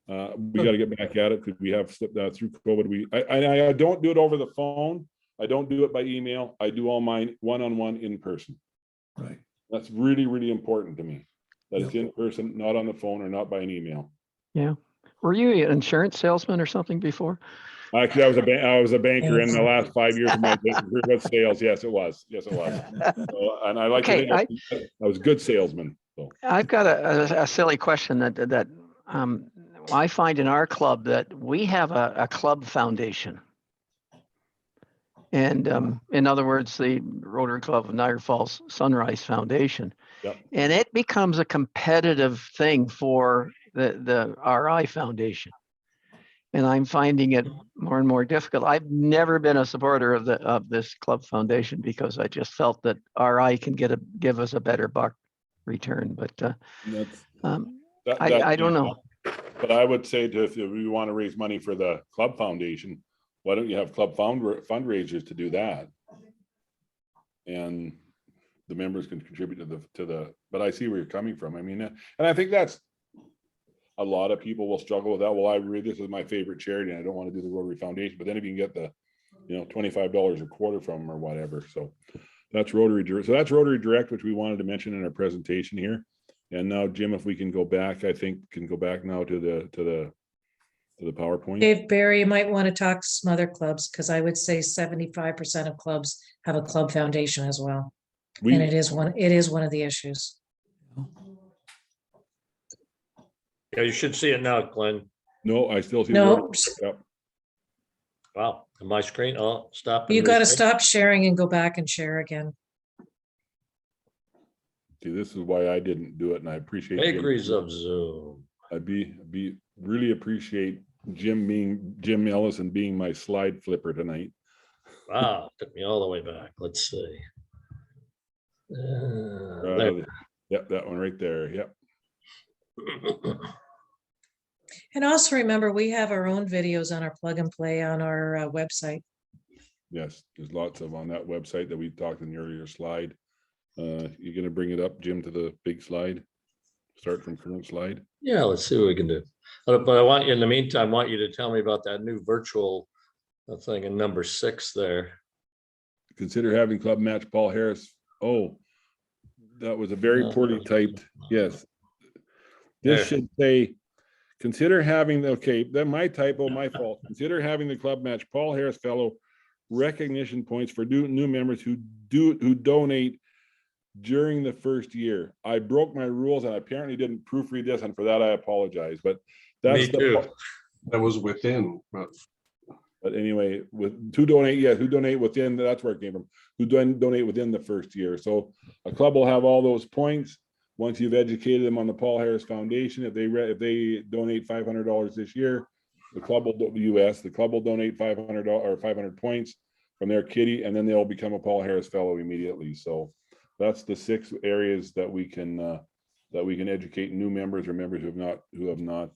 We got to get back at it because we have slipped through COVID. I don't do it over the phone. I don't do it by email. I do all mine one-on-one in person. Right. That's really, really important to me. That it's in person, not on the phone or not by an email. Yeah. Were you an insurance salesman or something before? Actually, I was a banker in the last 5 years of my career with sales. Yes, it was. Yes, it was. So, and I like to think I was a good salesman. So. I've got a silly question that I find in our club that we have a club foundation. And in other words, the Rotary Club of Niagara Falls Sunrise Foundation. Yep. And it becomes a competitive thing for the RI Foundation. And I'm finding it more and more difficult. I've never been a supporter of this club foundation because I just felt that RI can give us a better buck return. But I don't know. But I would say if you want to raise money for the club foundation, why don't you have club fundraisers to do that? And the members can contribute to the. But I see where you're coming from. I mean, and I think that's. A lot of people will struggle with that. Well, this is my favorite charity, and I don't want to do the Rotary Foundation. But then if you can get the, $25 a quarter from them or whatever, so that's Rotary Direct. So that's Rotary Direct, which we wanted to mention in our presentation here. And now, Jim, if we can go back, I think can go back now to the PowerPoint. Dave Barry, you might want to talk to some other clubs because I would say 75% of clubs have a club foundation as well, and it is one of the issues. Yeah, you should see it now, Glenn. No, I still see. No. Yep. Wow, and my screen, I'll stop. and You got to reshare. stop sharing and go back and share again. See, this is why I didn't do it, and I appreciate Jim. Vagaries of Zoom. I'd be really appreciate Jim Ellison being my slide flipper tonight. Wow, took me all the way back. Let's see. There. Yep, that one right there. Yep. And also remember, we have our own videos on our plug and play on our website. Yes, there's lots of on that website that we talked in the earlier slide. You're gonna bring it up, Jim, to the big slide? Start from current slide? Yeah, let's see what we can do. But I want you, in the meantime, I want you to tell me about that new virtual thing in number 6 there. Consider having club match Paul Harris. Oh, that was a very poorly typed, yes. This There. should say, consider having, okay, then my typo, my fault. Consider having the club match Paul Harris Fellow recognition points for new members who donate during the first year. I broke my rules and I apparently didn't proofread this, and for that I apologize, but that's Me too. That was within, But anyway, who donate within, that's where it came from, who donate within the first year. So a club will have all those points. Once you've educated them on the Paul Harris Foundation, if they donate $500 this year, the club will donate $500 or 500 points from their kitty, and then they'll become a Paul Harris Fellow immediately. So that's the 6 areas that we can educate new members or members who have not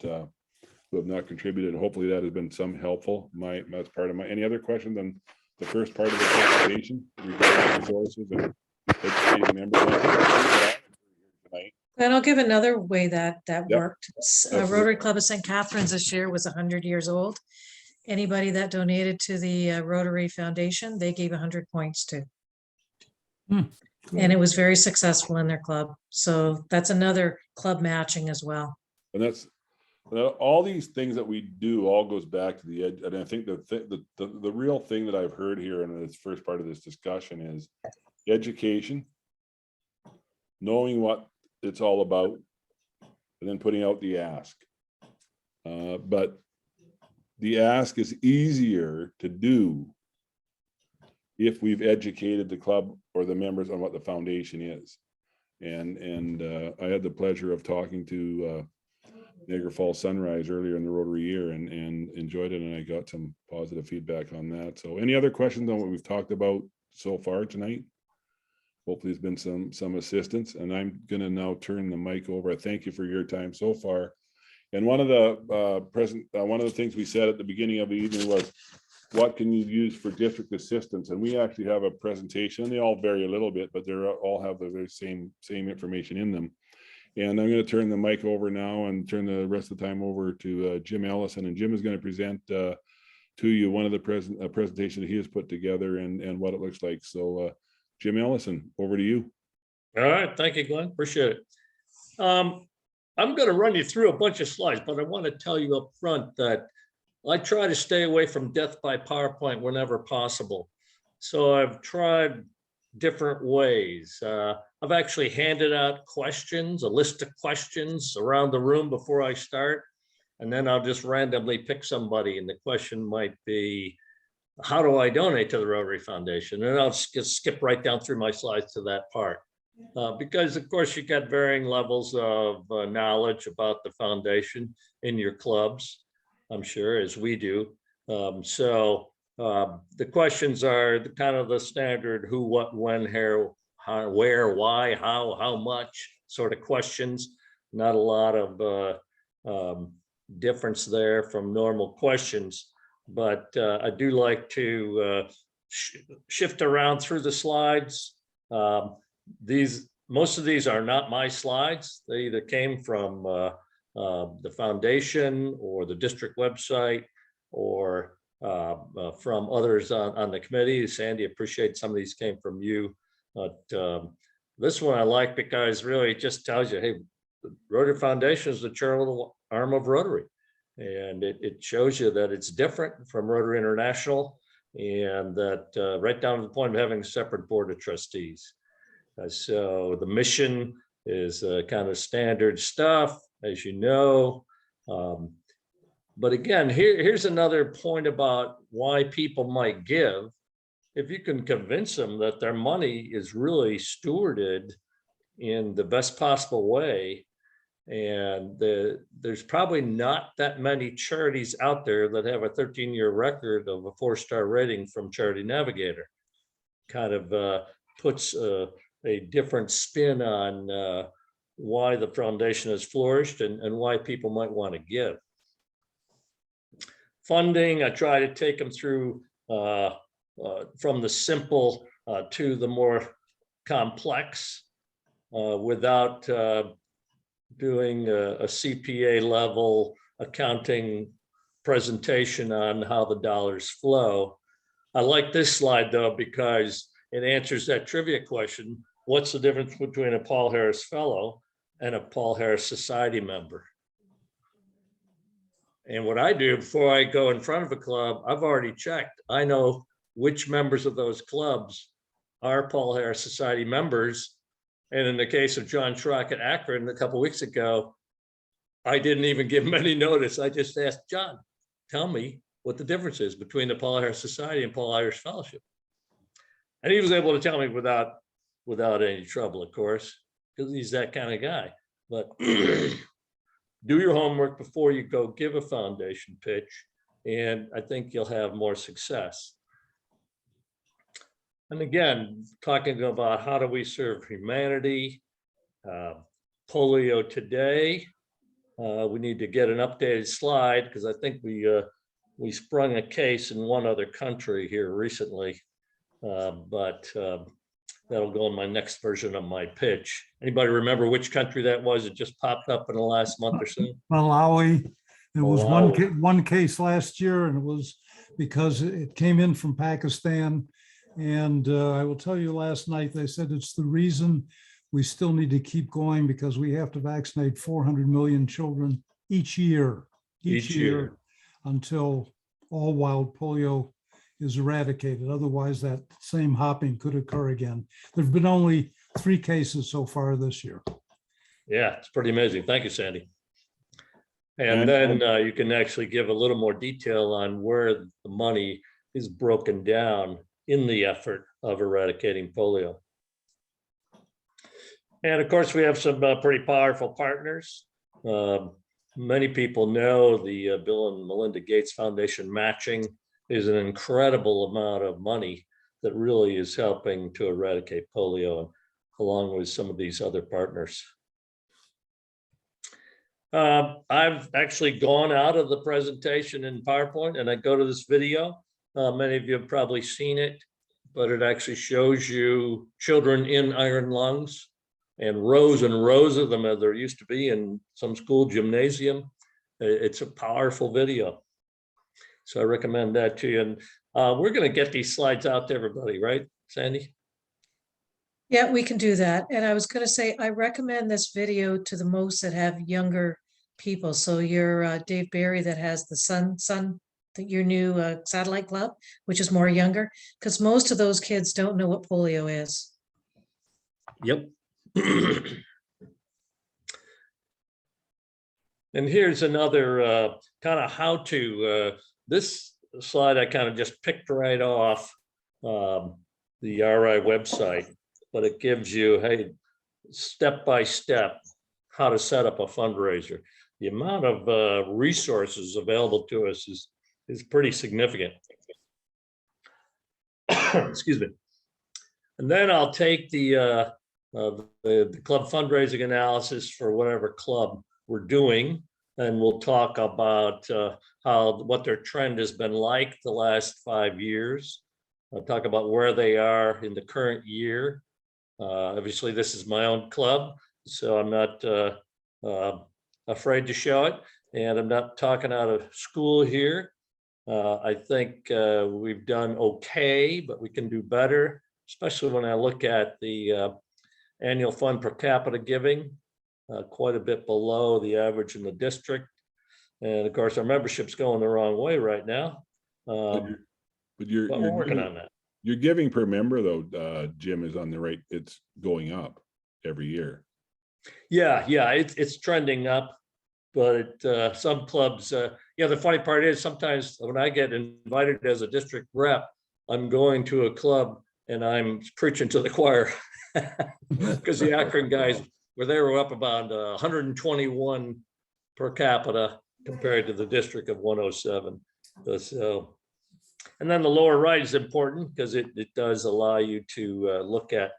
contributed. Hopefully that has been some helpful. That's part of my, any other questions on the first part of the presentation regarding resources and educating members? And I'll give another way that Yep. worked. Absolutely. Rotary Club of St. Catharines this year was 100 years old. Anybody that donated to the Rotary Foundation, they gave 100 points to. And it was very successful in their club. So that's another club matching as well. And that's all these things that we do all goes back to the edge. And I think the real thing that I've heard here in this first part of this discussion is education, knowing what it's all about, and then putting out the ask. But the ask is easier to do if we've educated the club or the members on what the foundation is. And I had the pleasure of talking to Niagara Falls Sunrise earlier in the Rotary year and enjoyed it, and I got some positive feedback on that. So any other questions on what we've talked about so far tonight? Hopefully it's been some assistance, and I'm gonna now turn the mic over. Thank you for your time so far. And one of the things we said at the beginning of the evening was, what can you use for district assistance? And we actually have a presentation, and they all vary a little bit, but they all have the very same information in them. And I'm going to turn the mic over now and turn the rest of the time over to Jim Ellison. And Jim is going to present to you one of the presentation that he has put together and what it looks like. So Jim Ellison, over to you. All right, thank you, Glenn. Appreciate it. I'm going to run you through a bunch of slides, but I want to tell you up front that I try to stay away from death by PowerPoint whenever possible. So I've tried different ways. I've actually handed out questions, a list of questions around the room before I start, and then I'll just randomly pick somebody, and the question might be, how do I donate to the Rotary Foundation? And I'll just skip right down through my slides to that part. Because of course you got varying levels of knowledge about the foundation in your clubs, I'm sure, as we do. The questions are the kind of the standard who, what, when, how, where, why, how much sort of questions. Not a lot of difference there from normal questions, but I do like to shift around through the slides. Most of these are not my slides. They either came from the foundation or the district website or from others on the committee. Sandy, appreciate some of these came from you. But this one I like because really it just tells you, hey, the Rotary Foundation is the charitable arm of Rotary. And it shows you that it's different from Rotary International, and that right down to the point of having a separate board of trustees. So the mission is kind of standard stuff, as you know. But again, here's another point about why people might give. If you can convince them that their money is really stewarded in the best possible way, and there's probably not that many charities out there that have a 13-year record of a 4-star rating from Charity Navigator. Kind of puts a different spin on why the foundation has flourished and why people might want to give. Funding, I try to take them through from the simple to the more complex without doing a CPA level accounting presentation on how the dollars flow. I like this slide though, because it answers that trivia question. What's the difference between a Paul Harris Fellow and a Paul Harris Society member? And what I do before I go in front of a club, I've already checked. I know which members of those clubs are Paul Harris Society members. And in the case of John Schrock at Akron a couple of weeks ago, I didn't even give him any notice. I just asked John, tell me what the difference is between the Paul Harris Society and Paul Irish Fellowship. And he was able to tell me without any trouble, of course, because he's that kind of guy. But do your homework before you go give a foundation pitch, and I think you'll have more success. And again, talking about how do we serve humanity, polio today. We need to get an updated slide because I think we sprung a case in one other country here recently, but that'll go in my next version of my pitch. Anybody remember which country that was? It just popped up in the last month or so. Malawi. There was Malawi. one case last year, and it was because it came in from Pakistan. And I will tell you, last night they said it's the reason we still need to keep going, because we have to vaccinate 400 million children each year until all wild polio is eradicated. Otherwise, that same hopping could occur again. There have been only 3 cases so far this year. Yeah, it's pretty amazing. Thank you, Sandy. And then you can actually give a little more detail on where the money is broken down in the effort of eradicating polio. And of course, we have some pretty powerful partners. Many people know the Bill and Melinda Gates Foundation matching is an incredible amount of money that really is helping to eradicate polio, along with some of these other partners. I've actually gone out of the presentation in PowerPoint and I go to this video. Many of you have probably seen it, but it actually shows you children in iron lungs and rows of them, as there used to be in some school gymnasium. It's a powerful video. So I recommend that to you. And we're going to get these slides out to everybody, right, Sandy? Yeah, we can do that. And I was going to say, I recommend this video to the most that have younger people. So your Dave Barry that has the your new satellite club, which is more younger, because most of those kids don't know what polio is. Yep. And here's another kind of how to, this slide I kind of just picked right off the RI website, but it gives you, hey, step by step, how to set up a fundraiser. The amount of resources available to us is pretty significant. Excuse me. And then I'll take the club fundraising analysis for whatever club we're doing, and we'll talk about what their trend has been like the last 5 years. I'll talk about where they are in the current year. Obviously, this is my own club, so I'm not afraid to show it, and I'm not talking out of school here. I think we've done okay, but we can do better, especially when I look at the annual fund per capita giving, quite a bit below the average in the district. And of course, our membership's going the wrong way right now. But We're working on that. Your giving per member, though, Jim, is on the right. It's going up every year. Yeah, it's trending up. but some clubs, yeah, the funny part is sometimes when I get invited as a district rep, I'm going to a club and I'm preaching to the choir because the Akron guys they were up about 121 per capita compared to the district of 107. So, and then the lower right is important because it does allow you to look at,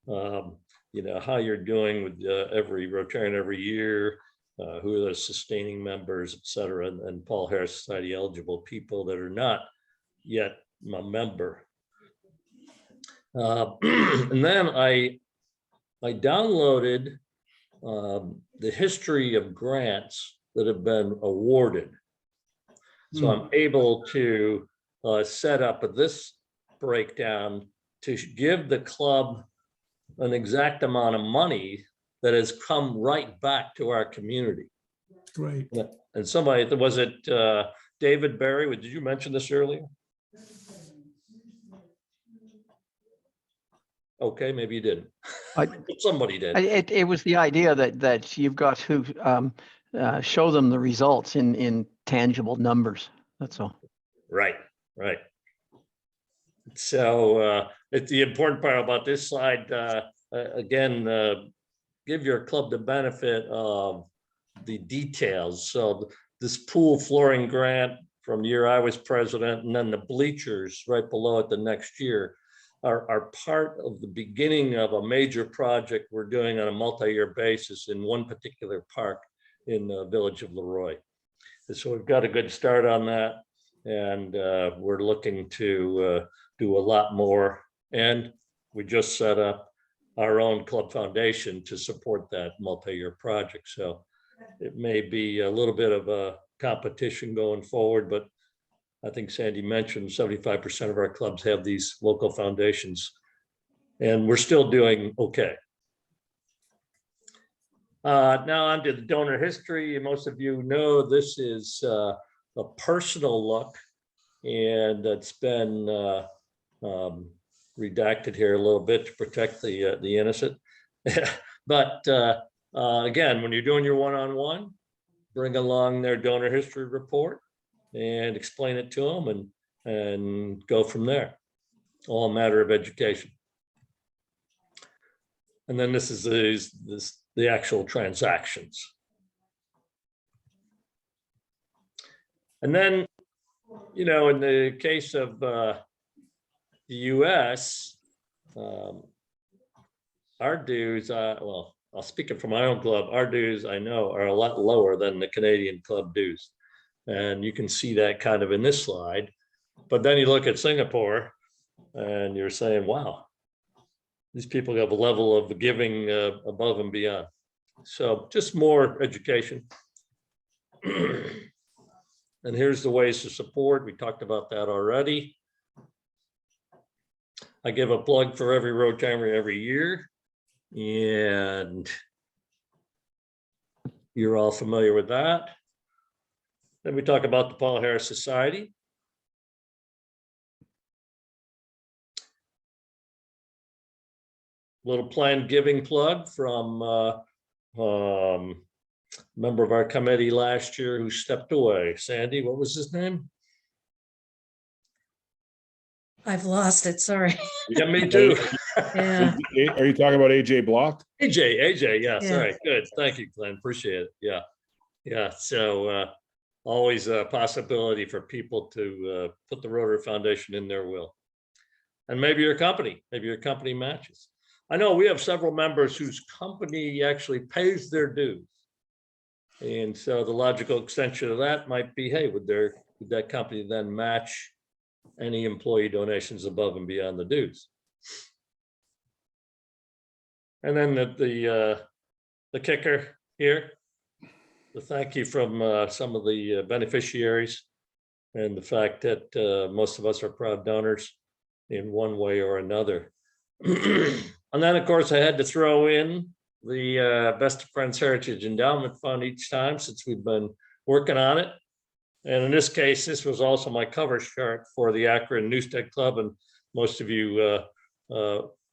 you know, how you're doing with every Rotarian every year, who are the sustaining members, et cetera, and Paul Harris Society eligible people that are not yet a member. And then I downloaded the history of grants that have been awarded. So I'm able to set up this breakdown to give the club an exact amount of money that has come right back to our community. Great. And somebody, was it David Barry? Did you mention this earlier? Okay, maybe you didn't. Somebody did. It was the idea that you've got to show them the results in tangible numbers. That's all. Right. So it's the important part about this slide. Again, give your club the benefit of the details. So this pool flooring grant from the year I was president, and then the bleachers right below it the next year are part of the beginning of a major project we're doing on a multi-year basis in one particular park in the village of Leroy. And so we've got a good start on that, and we're looking to do a lot more. And we just set up our own club foundation to support that multi-year project. So it may be a little bit of a competition going forward, but I think Sandy mentioned 75% of our clubs have these local foundations, and we're still doing okay. Now on to the donor history. Most of you know this is a personal look, and it's been redacted here a little bit to protect the innocent. But again, when you're doing your one-on-one, bring along their donor history report and explain it to them, and go from there. All a matter of education. And then this is the actual transactions. And then, you know, in the case of the US, our dues, well, I'll speak it for my own club, our dues I know are a lot lower than the Canadian club dues. And you can see that kind of in this slide. But then you look at Singapore and you're saying, wow, these people have a level of giving above and beyond. So just more education. And here's the ways to support. We talked about that already. I give a plug for every Rotary every year, and you're all familiar with that. Then we talk about the Paul Harris Society. Little planned giving plug from member of our committee last year who stepped away. Sandy, what was his name? I've lost it, sorry. Yeah, me too. Yeah. Are you talking about AJ Block? AJ, yeah, Yeah. sorry, good. Thank you, Glenn, appreciate it. Yeah, so always a possibility for people to put the Rotary Foundation in their will. And maybe your company matches. I know we have several members whose company actually pays their dues. And so the logical extension of that might be, hey, would that company then match any employee donations above and beyond the dues? And then the kicker here, the thank you from some of the beneficiaries, and the fact that most of us are proud donors in one way or another. And then, of course, I had to throw in the Best of Friends Heritage Endowment Fund each time since we've been working on it. And in this case, this was also my cover chart for the Akron Newstead Club. And most of you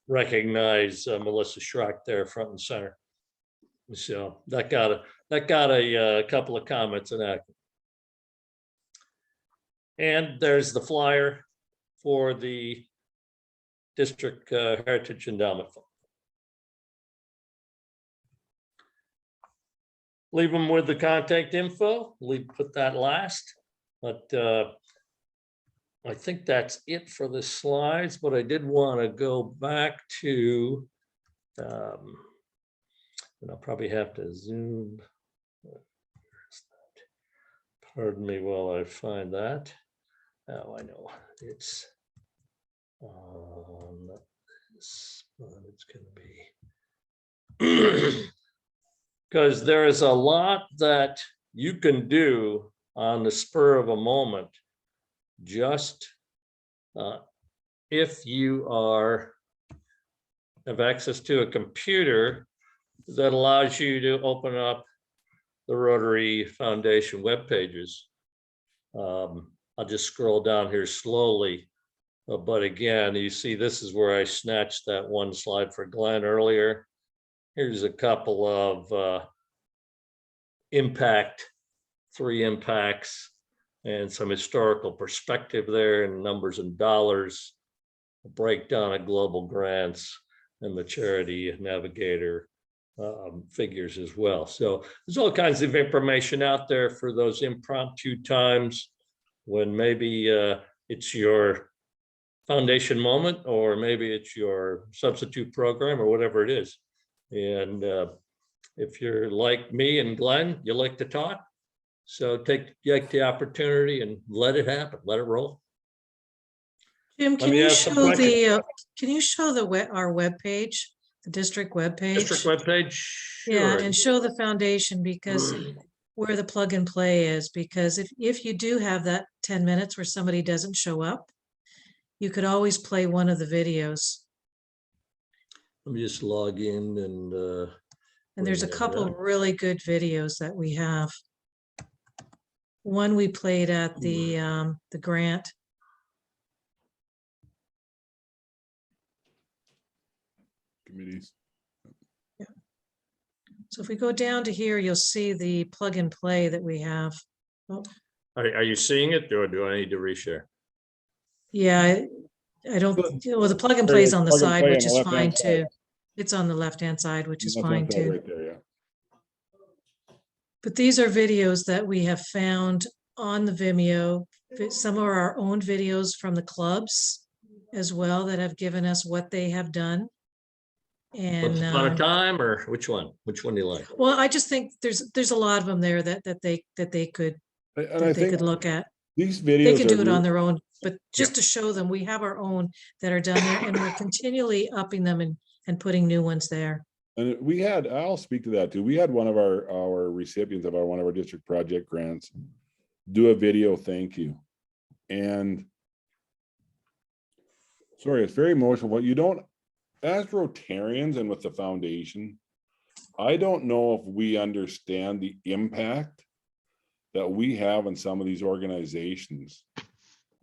recognize Melissa Schrock there front and center. So that got a couple of comments in that. And there's the flyer for the District Heritage Endowment Fund. Leave them with the contact info. Put that last, but I think that's it for the slides, but I did want to go back to, and I'll probably have to zoom. Pardon me while I find that. Oh, I know it's not this, but it's going to be because there is a lot that you can do on the spur of a moment. Just if you have access to a computer that allows you to open up the Rotary Foundation web pages. I'll just scroll down here slowly, but again, you see this is where I snatched that one slide for Glenn earlier. Here's a couple of 3 impacts and some historical perspective there and numbers and dollars, a breakdown of global grants and the Charity Navigator figures as well. So there's all kinds of information out there for those impromptu times when maybe it's your foundation moment, or maybe it's your substitute program or whatever it is. And if you're like me and Glenn, you like to talk. So take the opportunity and let it happen, let it roll. Jim, can you show our webpage, the district webpage? District webpage. Yeah, Sure. and show the foundation, because where the plug and play is, because if you do have that 10 minutes where somebody doesn't show up, you could always play one of the videos. Let me just log in And there's a couple really good videos that we have. One we played at the grant. Committees. Yeah. So if we go down to here, you'll see the plug and play that we have. Oh. Are you seeing it, or do I need to reshare? Yeah, I don't, well, the plug and play is on the side, which is fine too. It's on the left-hand side, which is fine too. Right there, yeah. But these are videos that we have found on the Vimeo. Some are our own videos from the clubs as well that have given us what they have done. And Once Upon a Time, or which one? Which one do you like? well, I just think there's a lot of them there that they could look at. These videos They can do it on their own, but just Yep. to show them, we have our own that are done there, and we're continually upping them and putting new ones there. And we had, I'll speak to that too. We had one of our recipients of one of our district project grants do a video thank you. And sorry, it's very emotional. What you don't, as Rotarians and with the foundation, I don't know if we understand the impact that we have in some of these organizations.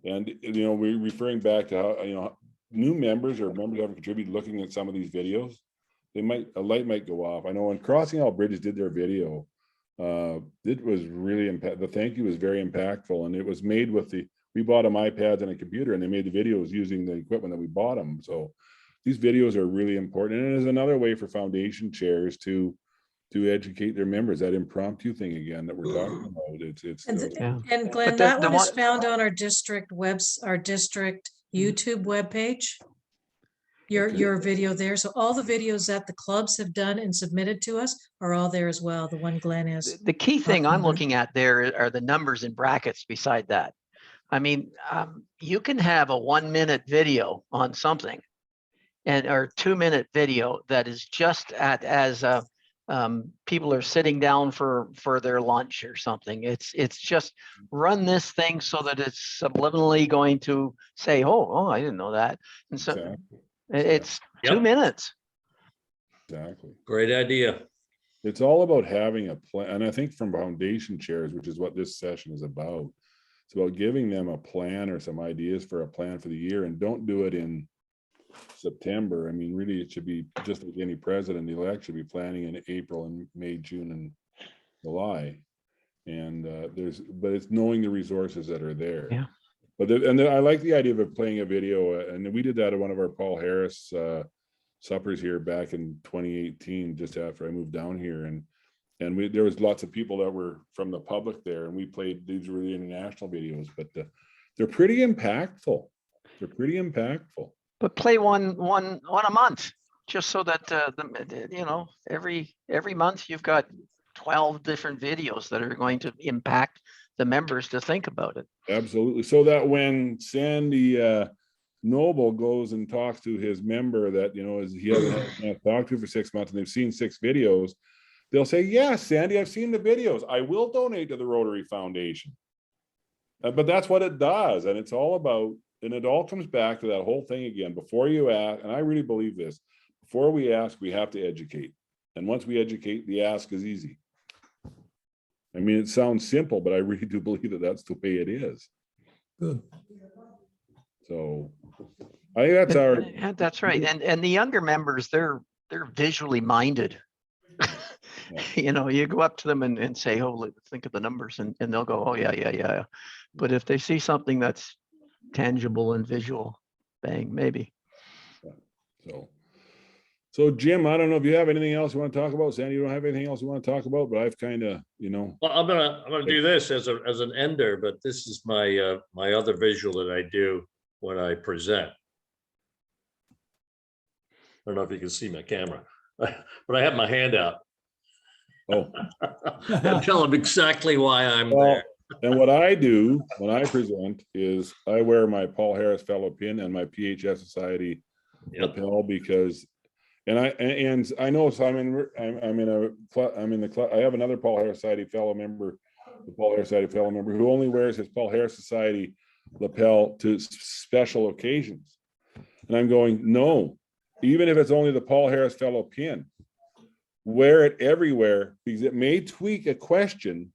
And, you know, we're referring back to how, you know, new members or members haven't contributed looking at some of these videos. A light might go off. I know when Crossing All Bridges did their video, it was really the thank you was very impactful, and it was made with we bought them iPads and a computer, and they made the videos using the equipment that we bought them. So these videos are really important, and it is another way for foundation chairs to educate their members. That impromptu thing again that we're talking about. And Glenn, that one is found on our district YouTube webpage. Your video there. So all the videos that the clubs have done and submitted to us are all there as well. The one Glenn is. The key thing I'm looking at there are the numbers in brackets beside that. I mean, you can have a 1-minute video on something or 2-minute video that is just as people are sitting down for their lunch or something. It's just run this thing so that it's subliminally going to say, oh, I didn't know that. And so it's 2 minutes. Exactly. Great idea. It's all about having a plan. And I think from foundation chairs, which is what this session is about, it's about giving them a plan or some ideas for a plan for the year, and don't do it in September. I mean, really, it should be just like any president-elect should be planning in April and May, June, and July. And but it's knowing the resources that are there. Yeah. But I like the idea of playing a video, and we did that at one of our Paul Harris suppers here back in 2018, just after I moved down here, and there was lots of people that were from the public there, and we played these really international videos, but they're pretty impactful. They're pretty impactful. But play one a month, just so that every month you've got 12 different videos that are going to impact the members to think about it. Absolutely. So that when Sandy Noble goes and talks to his member that, he hasn't had a chance to talk to for 6 months and they've seen 6 videos, they'll say, yes, Sandy, I've seen the videos. I will donate to the Rotary Foundation. But that's what it does. And it's all about, and it all comes back to that whole thing again. Before you ask, and I really believe this, before we ask, we have to educate. And once we educate, the ask is easy. I mean, it sounds simple, but I really do believe that that's the way it is. Good. So I think that's our. Yeah, that's right. And the younger members, they're visually minded. You go up to them and say, oh, think of the numbers, and they'll go, oh, yeah. But if they see something that's tangible and visual, bang, maybe. So Jim, I don't know if you have anything else you want to talk about. Sandy, you don't have anything else you want to talk about, but I've kind of, Well, I'm gonna do this as an ender, but this is my my other visual that I do when I present. I don't know if you can see my camera, but I have my hand out. Oh. And tell them exactly why I'm Well, there. And what I do when I present is I wear my Paul Harris Fellow pin and my PHS Society lapel because, and I know, so I'm in the club. I have another Paul Harris Society fellow member, the Paul Harris Society fellow member, who only wears his Paul Harris Society lapel to special occasions. And I'm going, no, even if it's only the Paul Harris Fellow pin, wear it everywhere because it may tweak a question.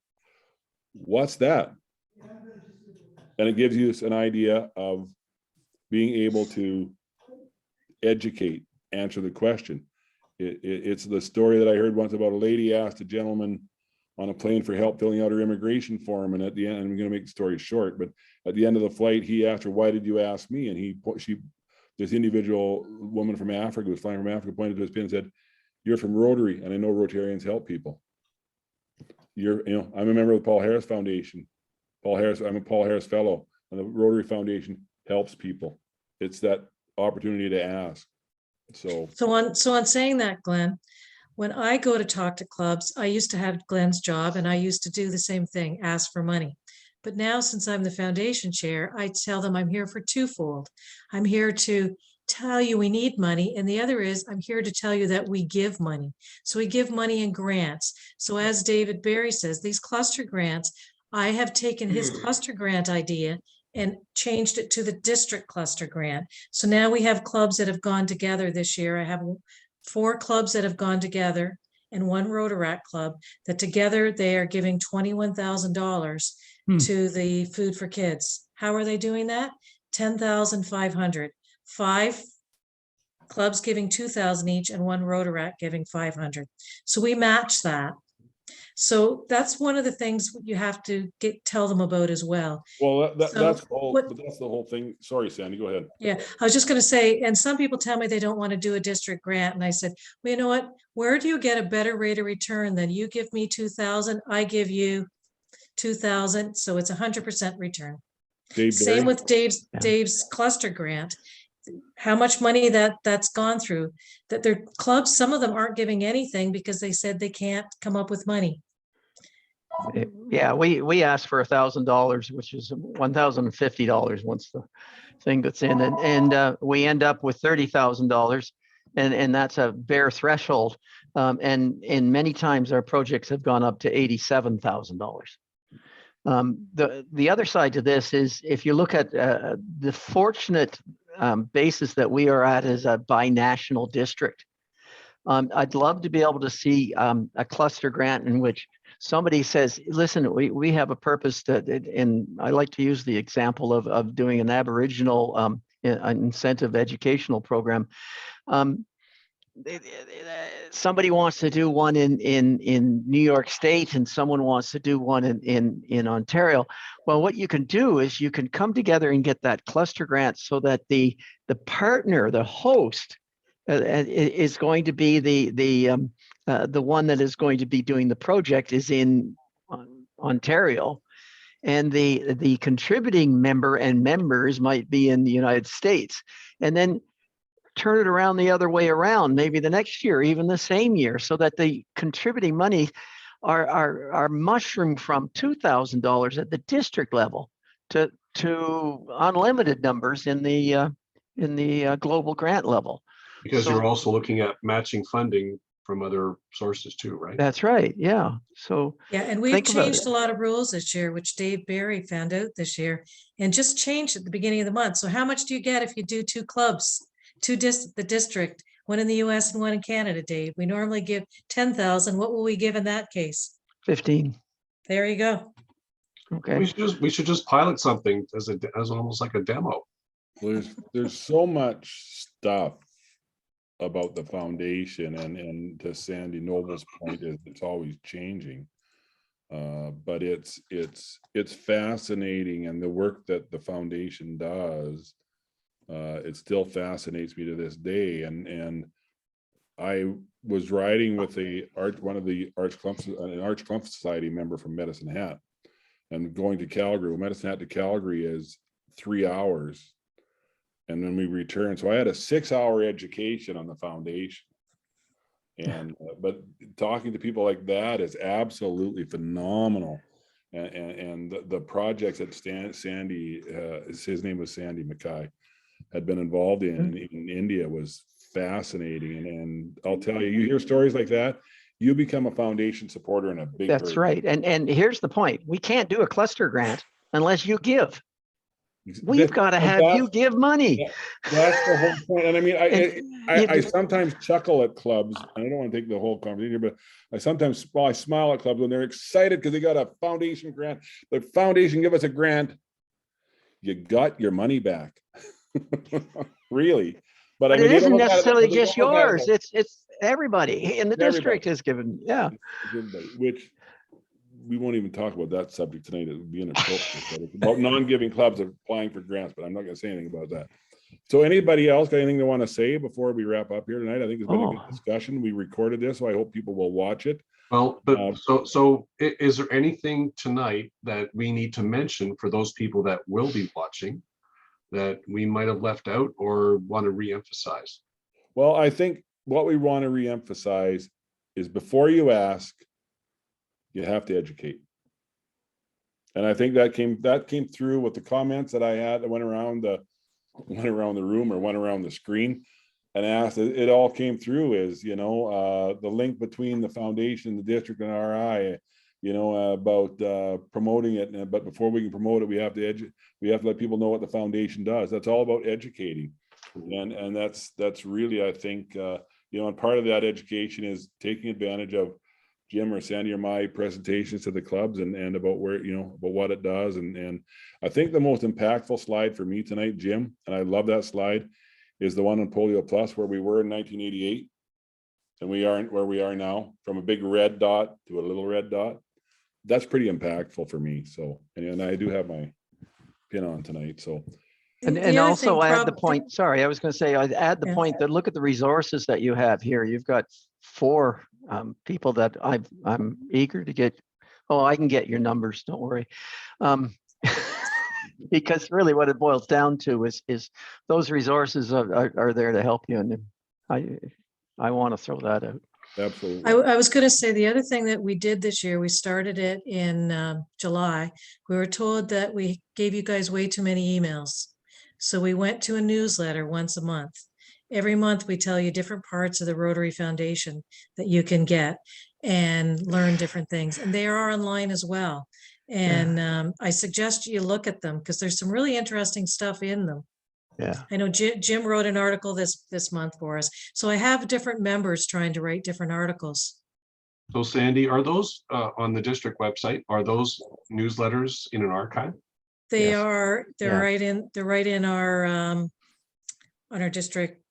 What's that? And it gives you an idea of being able to educate, answer the question. It's the story that I heard once about a lady asked a gentleman on a plane for help filling out her immigration form, and at the end, I'm going to make the story short, but at the end of the flight, he asked her, "Why did you ask me?" And this individual woman from Africa, who was flying from Africa, pointed to his pin and said, "You're from Rotary, and I know Rotarians help people. I'm a member of the Paul Harris Foundation. I'm a Paul Harris Fellow, and the Rotary Foundation helps people." It's that opportunity to ask. So on saying that, Glenn, when I go to talk to clubs, I used to have Glenn's job and I used to do the same thing, ask for money. But now, since I'm the foundation chair, I tell them I'm here for twofold. I'm here to tell you we need money, and the other is I'm here to tell you that we give money. So we give money in grants. So as David Barry says, these cluster grants, I have taken his cluster grant idea and changed it to the district cluster grant. So now we have clubs that have gone together this year. I have 4 clubs that have gone together and 1 Rotaract club that together they are giving $21,000 to the Food for Kids. How are they doing that? $10,500. 5 clubs giving $2,000 each and 1 Rotaract giving $500. So we match that. So that's one of the things you have to tell them about as well. Well, that's the whole thing. Sorry, Sandy, go ahead. Yeah, I was just going to say, and some people tell me they don't want to do a district grant. And I said, well, you know what? Where do you get a better rate of return than you give me 2,000, I give you 2,000. So it's 100% return. Same with Dave's cluster grant. How much money that's gone through, that their clubs, some of them aren't giving anything because they said they can't come up with money. Yeah, we asked for $1,000, which is $1,050 once the thing gets in, and we end up with $30,000, and that's a bare threshold. And many times our projects have gone up to $87,000. The other side to this is if you look at the fortunate basis that we are at as a binational district. I'd love to be able to see a cluster grant in which somebody says, listen, we have a purpose and I like to use the example of doing an Aboriginal an incentive educational program. Somebody wants to do one in New York State and someone wants to do one in Ontario. Well, what you can do is you can come together and get that cluster grant so that the partner, the host, is going to be the one that is going to be doing the project is in Ontario, and the contributing member and members might be in the United States, and then turn it around the other way around, maybe the next year, even the same year, so that the contributing money are mushroomed from $2,000 at the district level to unlimited numbers in the global grant level. Because So- you're also looking at matching funding from other sources too, right? That's right. Yeah. So Yeah, and we've think about changed it. a lot of rules this year, which Dave Barry found out this year, and just changed at the beginning of the month. So how much do you get if you do two clubs, the district, one in the US and one in Canada, Dave? We normally give 10,000. What will we give in that case? 15. There you go. Okay. We should just pilot something as almost like a demo. There's so much stuff about the foundation, and to Sandy Noble's point is it's always changing. But it's fascinating, and the work that the foundation does, it still fascinates me to this day. And I was riding with one of the an Arch Clump Society member from Medicine Hat, and going to Calgary. Well, Medicine Hat to Calgary is 3 hours. And then we returned. So I had a 6-hour education on the foundation. And, but talking to people like that is absolutely phenomenal. And the projects that Sandy, his name was Sandy Mackay, had been involved in India was fascinating. And I'll tell you, you hear stories like that, you become a foundation supporter in a big That's hurry. right. And here's the point. We can't do a cluster grant unless you give. We've got to have you give money. That's the whole point. And I mean, I you- sometimes chuckle at clubs. I don't want to take the whole conversation, but I sometimes smile at clubs when they're excited because they got a foundation grant. The foundation give us a grant. You got your money back. Really. But I mean, it isn't they don't look at necessarily they just don't look at it yours. like It's everybody in the Everybody. district is given. Yeah. everybody, which we won't even talk about that subject tonight. It would be inappropriate. But it's about non-giving clubs applying for grants, but I'm not going to say anything about that. So anybody else got anything they want to say before we wrap up here tonight? I think it's been a good discussion. We recorded this, so I hope people will watch it. Well, but is there anything tonight that we need to mention for those people that will be watching that we might have left out or want to reemphasize? Well, I think what we want to reemphasize is before you ask, you have to educate. And I think that came through with the comments that I had that went around the room or went around the screen and asked. It all came through is, the link between the foundation, the district, and RI, about promoting it. But before we can promote it, we have to let people know what the foundation does. That's all about educating. And that's really, I think, and part of that education is taking advantage of Jim or Sandy or my presentations to the clubs and about where, about what it does. And I think the most impactful slide for me tonight, Jim, and I love that slide, is the one on Polio Plus, where we were in 1988 and we aren't where we are now, from a big red dot to a little red dot. That's pretty impactful for me. So, and I do have my pin on tonight. So, And also add the point, sorry, I was going to say, I'd add the point that look at the resources that you have here. You've got 4 people that I'm eager to get. Oh, I can get your numbers, don't worry. Because really what it boils down to is those resources are there to help you. And I want to throw that out. absolutely. I was going to say the other thing that we did this year, we started it in July. We were told that we gave you guys way too many emails. So we went to a newsletter once a month. Every month we tell you different parts of the Rotary Foundation that you can get and learn different things. And they are online as well. And I suggest you look at them because there's some really interesting stuff in them. Yeah. I know Jim wrote an article this month for us. So I have different members trying to write different articles. So Sandy, are those on the district website? Are those newsletters in an archive? They Yes. are, they're Yeah. right in our on our district,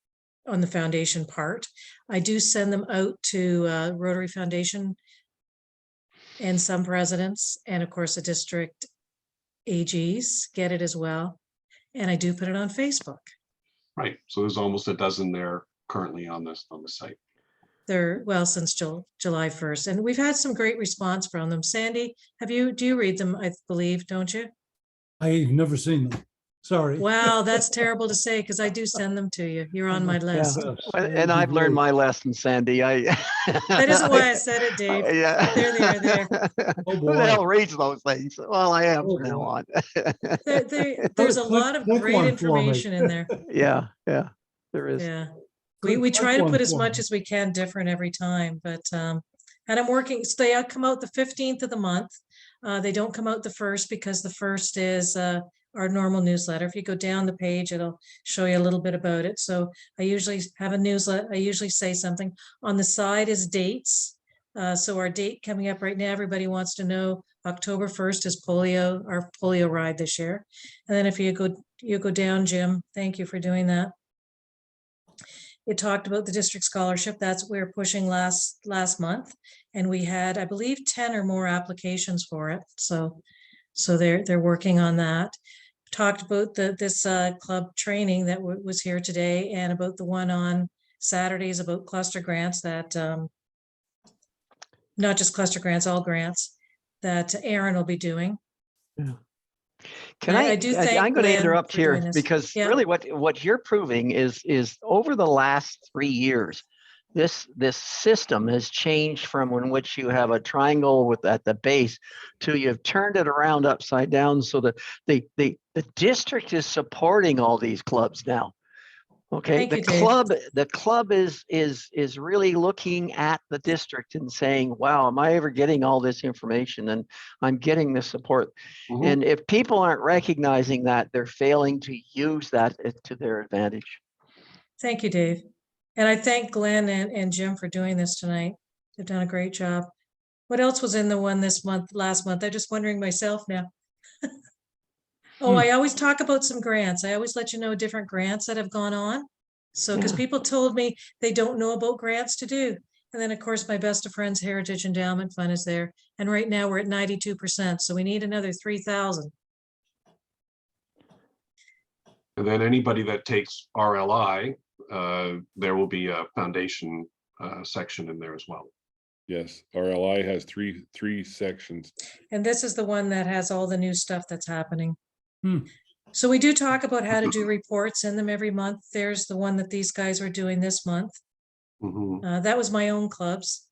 on the foundation part. I do send them out to Rotary Foundation and some presidents, and of course the district AGs get it as well. And I do put it on Facebook. Right. So there's almost a dozen there currently on the site. They're, well, since July 1st, and we've had some great response from them. Sandy, do you read them? I believe, don't you? I've never seen them. Sorry. Wow, that's terrible to say, because I do send them to you. You're on my list. Yes, And I've learned my lesson, Sandy. That isn't why I said it, Dave. Yeah. There they are there. Oh, Who the boy. hell reads those things? Well, I am Oh, from now boy. on. There's a lot of Click great one for me. information in there. Yeah, there is. Yeah. Click We try to one put as for much me. as we can different every time, but, and I'm working, so they come out the 15th of the month. They don't come out the 1st because the 1st is our normal newsletter. If you go down the page, it'll show you a little bit about it. So I usually have a newsletter. I usually say something. On the side is dates. So our date coming up right now, everybody wants to know October 1st is our polio ride this year. And then if you go down, Jim, thank you for doing that. It talked about the district scholarship. That's what we were pushing last month. And we had, I believe, 10 or more applications for it. So they're working on that. Talked about this club training that was here today, and about the one on Saturdays about cluster grants that, not just cluster grants, all grants that Aaron will be doing. Yeah. I do thank I'm going to Glenn interrupt for doing here this. because Yeah. really what you're proving is over the last 3 years, this system has changed from in which you have a triangle at the base to you've turned it around upside down so that the district is supporting all these clubs now. Okay, Thank you, Dave. the club is really looking at the district and saying, wow, am I ever getting all this information? And I'm getting the support. Mhm. And if people aren't recognizing that, they're failing to use that to their advantage. Thank you, Dave. And I thank Glenn and Jim for doing this tonight. They've done a great job. What else was in the one last month? I'm just wondering myself now. Oh, I always talk about some grants. I always let you know different grants that have gone on. So, because Yeah. people told me they don't know about grants to do. And then, of course, my Best of Friends Heritage Endowment Fund is there. And right now we're at 92%. So we need another 3,000. And then anybody that takes RLI, there will be a foundation section in there as well. Yes, RLI has three sections. And this is the one that has all the new stuff that's happening. Hmm. So we do talk about how to do reports, send them every month. There's the one that these guys were doing this month. Mhm. That was my own clubs.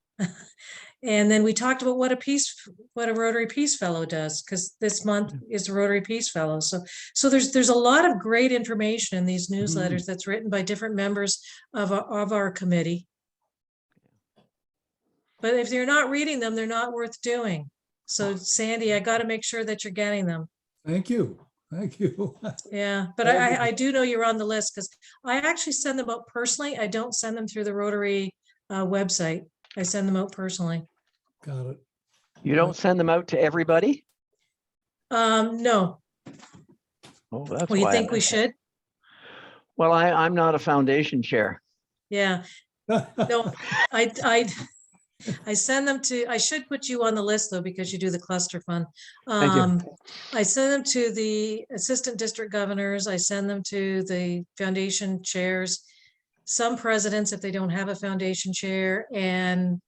And then we talked about what a Rotary Peace Fellow does, because this month is Rotary Peace Fellow. So there's a lot of great information in these newsletters that's written by different members of our committee. But if you're not reading them, they're not worth doing. So Sandy, I got to make sure that you're getting them. Thank you. Thank you. Yeah, but I do know you're on the list because I actually send them out personally. I don't send them through the Rotary website. I send them out personally. Got it. You don't send them out to everybody? No. Oh, that's Well, you why think we should? Well, I'm not a foundation chair. Yeah. No, I send them to, I should put you on the list though, because you do the cluster fund. Thank you. I send them to the assistant district governors. I send them to the foundation chairs, some presidents if they don't have a foundation chair, and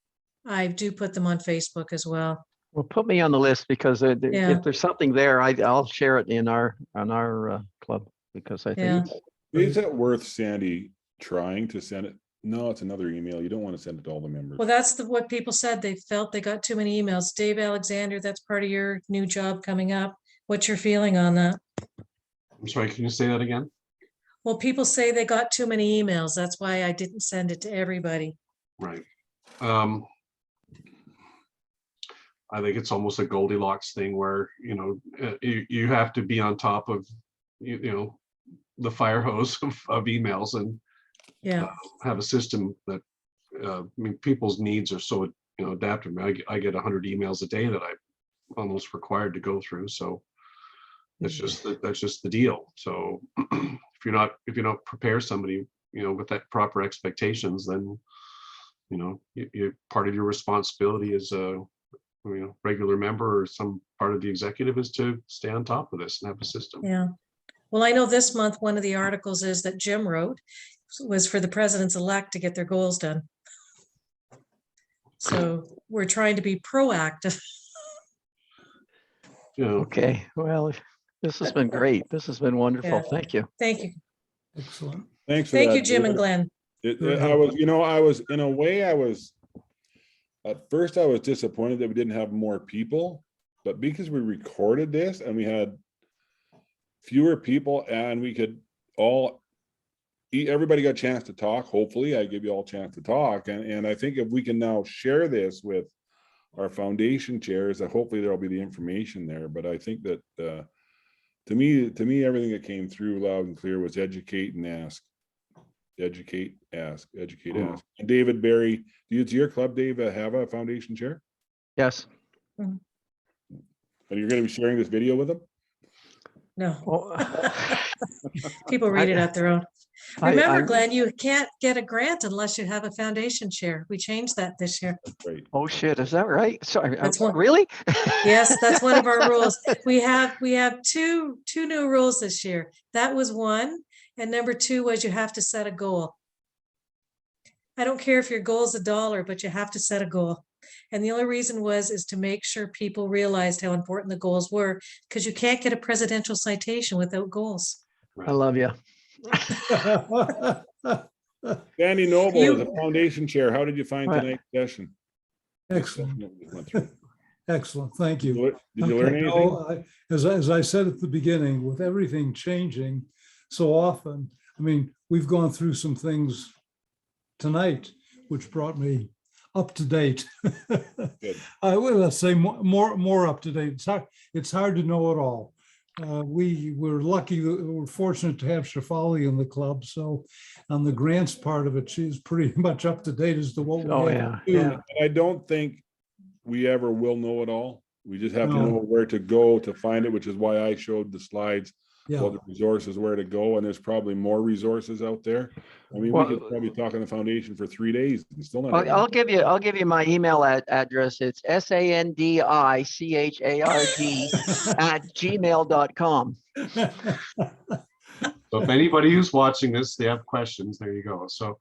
I do put them on Facebook as well. Well, put me on the list because Yeah. if there's something there, I'll share it on our club because I Yeah. think Is it worth Sandy trying to send it? No, it's another email. You don't want to send it to all the members. Well, that's what people said. They felt they got too many emails. Dave Alexander, that's part of your new job coming up. What's your feeling on that? I'm sorry, can you say that again? Well, people say they got too many emails. That's why I didn't send it to everybody. Right. I think it's almost a Goldilocks thing where, you have to be on top of, the fire hose of emails and Yeah. have a system that, people's needs are so, adaptive. I get 100 emails a day that I'm almost required to go through. So That's just the deal. So if you don't prepare somebody, with that proper expectations, then, you part of your responsibility as a regular member or some part of the executive is to stay on top of this and have a system. Yeah. Well, I know this month, one of the articles is that Jim wrote was for the presidents-elect to get their goals done. So we're trying to be proactive. Okay, well, this has been great. This has been wonderful. Yeah. Thank you. Thank you. Excellent. Thanks for Thank that, you, Jim and David. Glenn. I was in a way, at first I was disappointed that we didn't have more people, but because we recorded this and we had fewer people and we could everybody got a chance to talk. Hopefully I give you all a chance to talk. And I think if we can now share this with our foundation chairs, that hopefully there'll be the information there. But I think that to me, everything that came through loud and clear was educate and ask. Educate, ask, educate, ask. And David Barry, does your club, Dave, have a foundation chair? Yes. And you're going to be sharing this video with them? No, Well, people read it at their own. I- Remember, I- Glenn, you can't get a grant unless you have a foundation chair. We changed that this year. Right. Oh, shit, is that right? Sorry, That's one- really? Yes, that's one of our rules. We have two new rules this year. That was one. And number two was you have to set a goal. I don't care if your goal is $1, but you have to set a goal. And the only reason is to make sure people realized how important the goals were, because you can't get a presidential citation without goals. I love you. Danny Noble You- is a foundation chair. How did you find Right. tonight's session? Excellent. Did Excellent. Thank you. you learn Okay, anything? no, as I said at the beginning, with everything changing so often, I mean, we've gone through some things tonight, which brought me up to date. Good. Let's say more up to date. It's hard to know it all. We're lucky, we're fortunate to have Shafali in the club. So on the grants part of it, she's pretty much up to date as to what we Oh, have yeah, to do. yeah. I don't think we ever will know it all. We just have to No. know where to go to find it, which is why I showed the slides, Yeah. all the resources, where to go, and there's probably more resources out there. I mean, Well- we could probably talk on the foundation for 3 days and still not. I'll give you my email address. It's sandicharg@gmail.com. So if anybody who's watching this, they have questions, there you go. So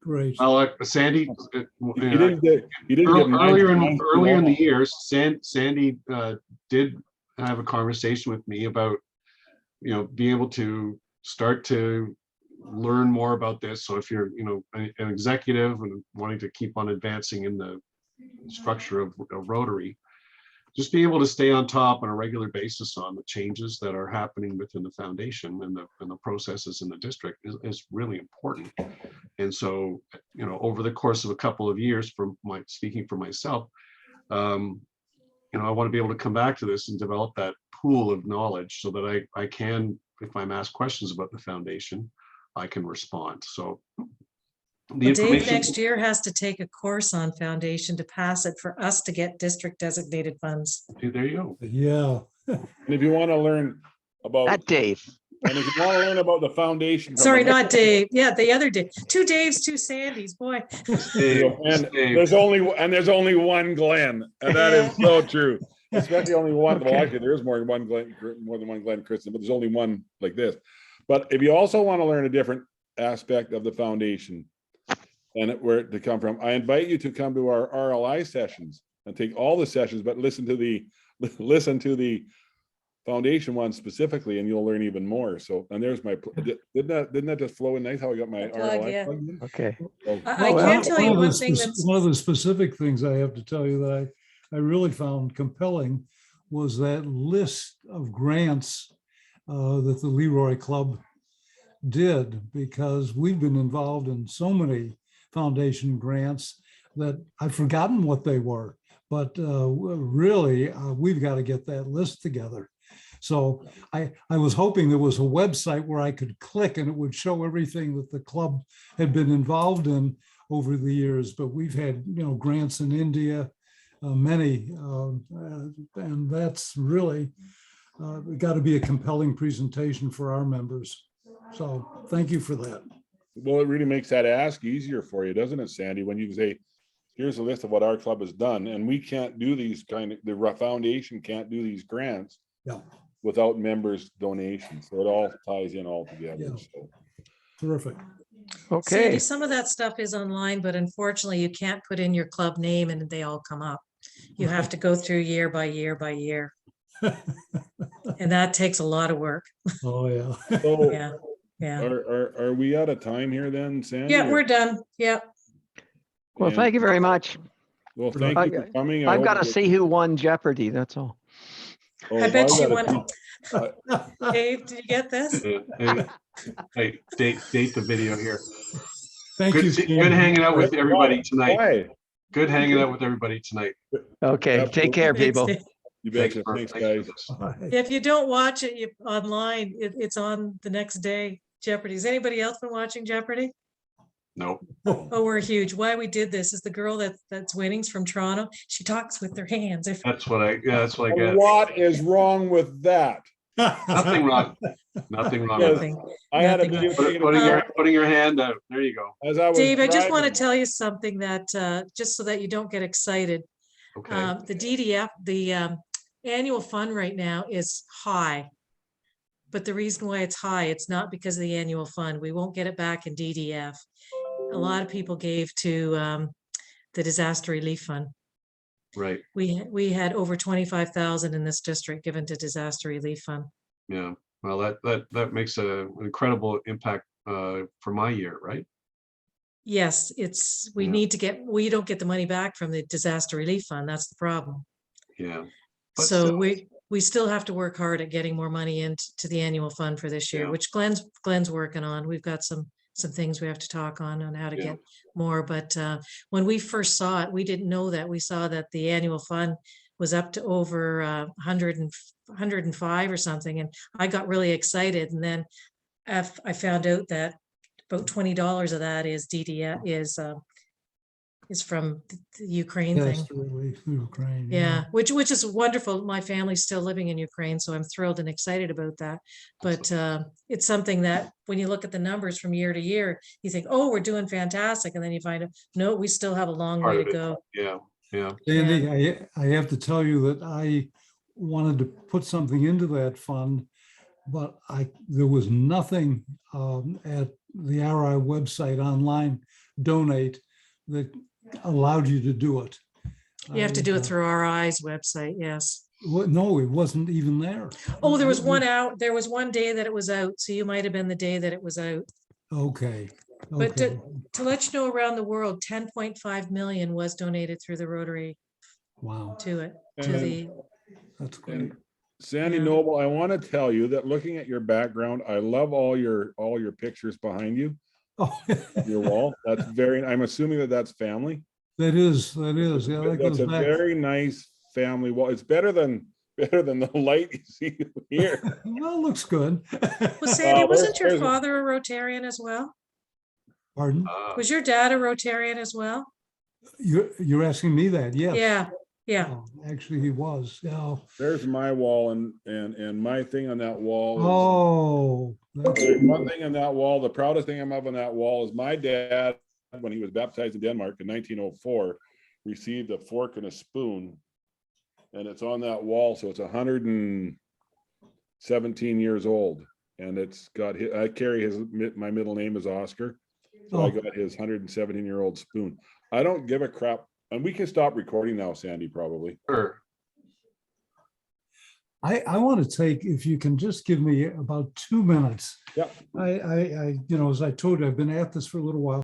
Great. Sandy, He didn't get earlier in the year. years, Sandy did have a conversation with me about, being able to start to learn more about this. So if you're, an executive and wanting to keep on advancing in the structure of Rotary, just be able to stay on top on a regular basis on the changes that are happening within the foundation and the processes in the district is really important. And so, over the course of a couple of years, speaking for myself, I want to be able to come back to this and develop that pool of knowledge so that I can, if I'm asked questions about the foundation, I can respond. So the Dave information, next year has to take a course on foundation to pass it for us to get district designated funds. there you go. Yeah. And if you want to learn about, That Dave. and if you want to learn about the foundation. from Sorry, the- not Dave. Yeah, the other Dave. 2 Daves, 2 Sandys, boy. And there's only one Glenn, and that is so true. Especially only one. Well, Okay. actually, there is more than one Glenn Christian, but there's only one like this. But if you also want to learn a different aspect of the foundation and where to come from, I invite you to come to our RLI sessions and take all the sessions, but listen to the foundation one specifically, and you'll learn even more. So, and there's my, didn't that just flow in nice how I got my The plug, RLI yeah. plug in? Okay. Oh, I Well, can tell you of one the thing spec- that's, One of the specific things I have to tell you that I really found compelling was that list of grants that the Leroy Club did, because we've been involved in so many foundation grants that I've forgotten what they were. But really, we've got to get that list together. So I was hoping there was a website where I could click and it would show everything that the club had been involved in over the years. But we've had, grants in India, many, and that's really got to be a compelling presentation for our members. So thank you for that. Well, it really makes that ask easier for you, doesn't it, Sandy? When you can say, here's a list of what our club has done, and we can't do these the foundation can't do these grants Yeah, without members' donations. So it all ties in all together. Yeah. So terrific. Okay, Sandy, some of that stuff is online, but unfortunately you can't put in your club name and they all come up. You have to go through year by year by year. And that takes a lot of work. Oh, yeah. So Yeah, yeah. are we out of time here then, Sandy? Yeah, we're done. Yeah. well, thank you very much. Well, thank you for coming. I've got to see who won Jeopardy, that's all. I bet you want. won. Dave, did you get this? Hey, date the video here. Thank Good, you. good hanging out with everybody tonight. Why? Good hanging out with everybody tonight. Okay, take care, Thanks, people. Dave. You Thanks betcha. for- Thanks, thanks for guys. this. Bye. If you don't watch it online, it's on the next day. Jeopardy. Has anybody else been watching Jeopardy? Nope. Oh, we're huge. Why we did this is the girl that's winning's from Toronto. She talks with her hands. That's what I get. What is wrong with that? Nothing wrong. Nothing wrong with it. Nothing. I had a Nothing video wrong. taken Putting your hand out. There you go. as I was Dave, I just want to driving. tell you something that, just so that you don't get excited. Okay. The DDF, the annual fund right now is high. But the reason why it's high, it's not because of the annual fund. We won't get it back in DDF. A lot of people gave to the disaster relief fund. Right. We had over 25,000 in this district given to disaster relief fund. Yeah. Well, that makes an incredible impact for my year, right? Yes, we Yeah. need to we don't get the money back from the disaster relief fund. That's the problem. Yeah. But So still, we still have to work hard at getting more money into the annual fund for this year, Yeah. which Glenn's working on. We've got some things we have to talk on how to Yeah. get more. But when we first saw it, we didn't know that. We saw that the annual fund was up to over 105 or something. And I got really excited. And then I found out that about $20 of that is DDF is from the Ukraine thing. Disaster relief, Ukraine. Yeah, which is wonderful. My family's still living in Ukraine, so I'm thrilled and excited about that. But it's something that when you look at the numbers from year to year, you think, oh, we're doing fantastic. And then you find out, no, we still have a long part way of to it. go. Yeah. Yeah. Sandy, I have to tell you that I wanted to put something into that fund, but there was nothing at the RI website online, donate, that allowed you to do it. You have to do it through RI's website, yes. No, it wasn't even there. Oh, there was one day that it was out, so you might have been the day that it was out. Okay. But Okay. to let you know, around the world, 10.5 million was donated through the Rotary Wow, to it, to And- the, that's great. And Sandy Yeah. Noble, I want to tell you that looking at your background, I love all your pictures behind you, Oh, your wall. That's I'm assuming that's family. that is. Yeah, that That's goes a back. very nice family wall. It's better than the light you see here. Well, it looks good. well, Sandy, wasn't your there's- father a Rotarian as well? Pardon? Was your dad a Rotarian as well? You're asking me that? Yes. Yeah. Oh, actually, he was. Yeah. There's my wall and my thing on that wall. Oh, that's There's one thing on that wall. The proudest thing I'm of on that wall is my dad, when he was baptized in Denmark in 1904, received a fork and a spoon, and it's on that wall. So it's 117 years old, and it's got. I carry my middle name is Oscar, so I Oh. got his 117-year-old spoon. I don't give a crap, and we can stop recording now, Sandy. Probably. Sure. I want to take, if you can just give me about 2 minutes. Yep. As I told you, I've been at this for a little while.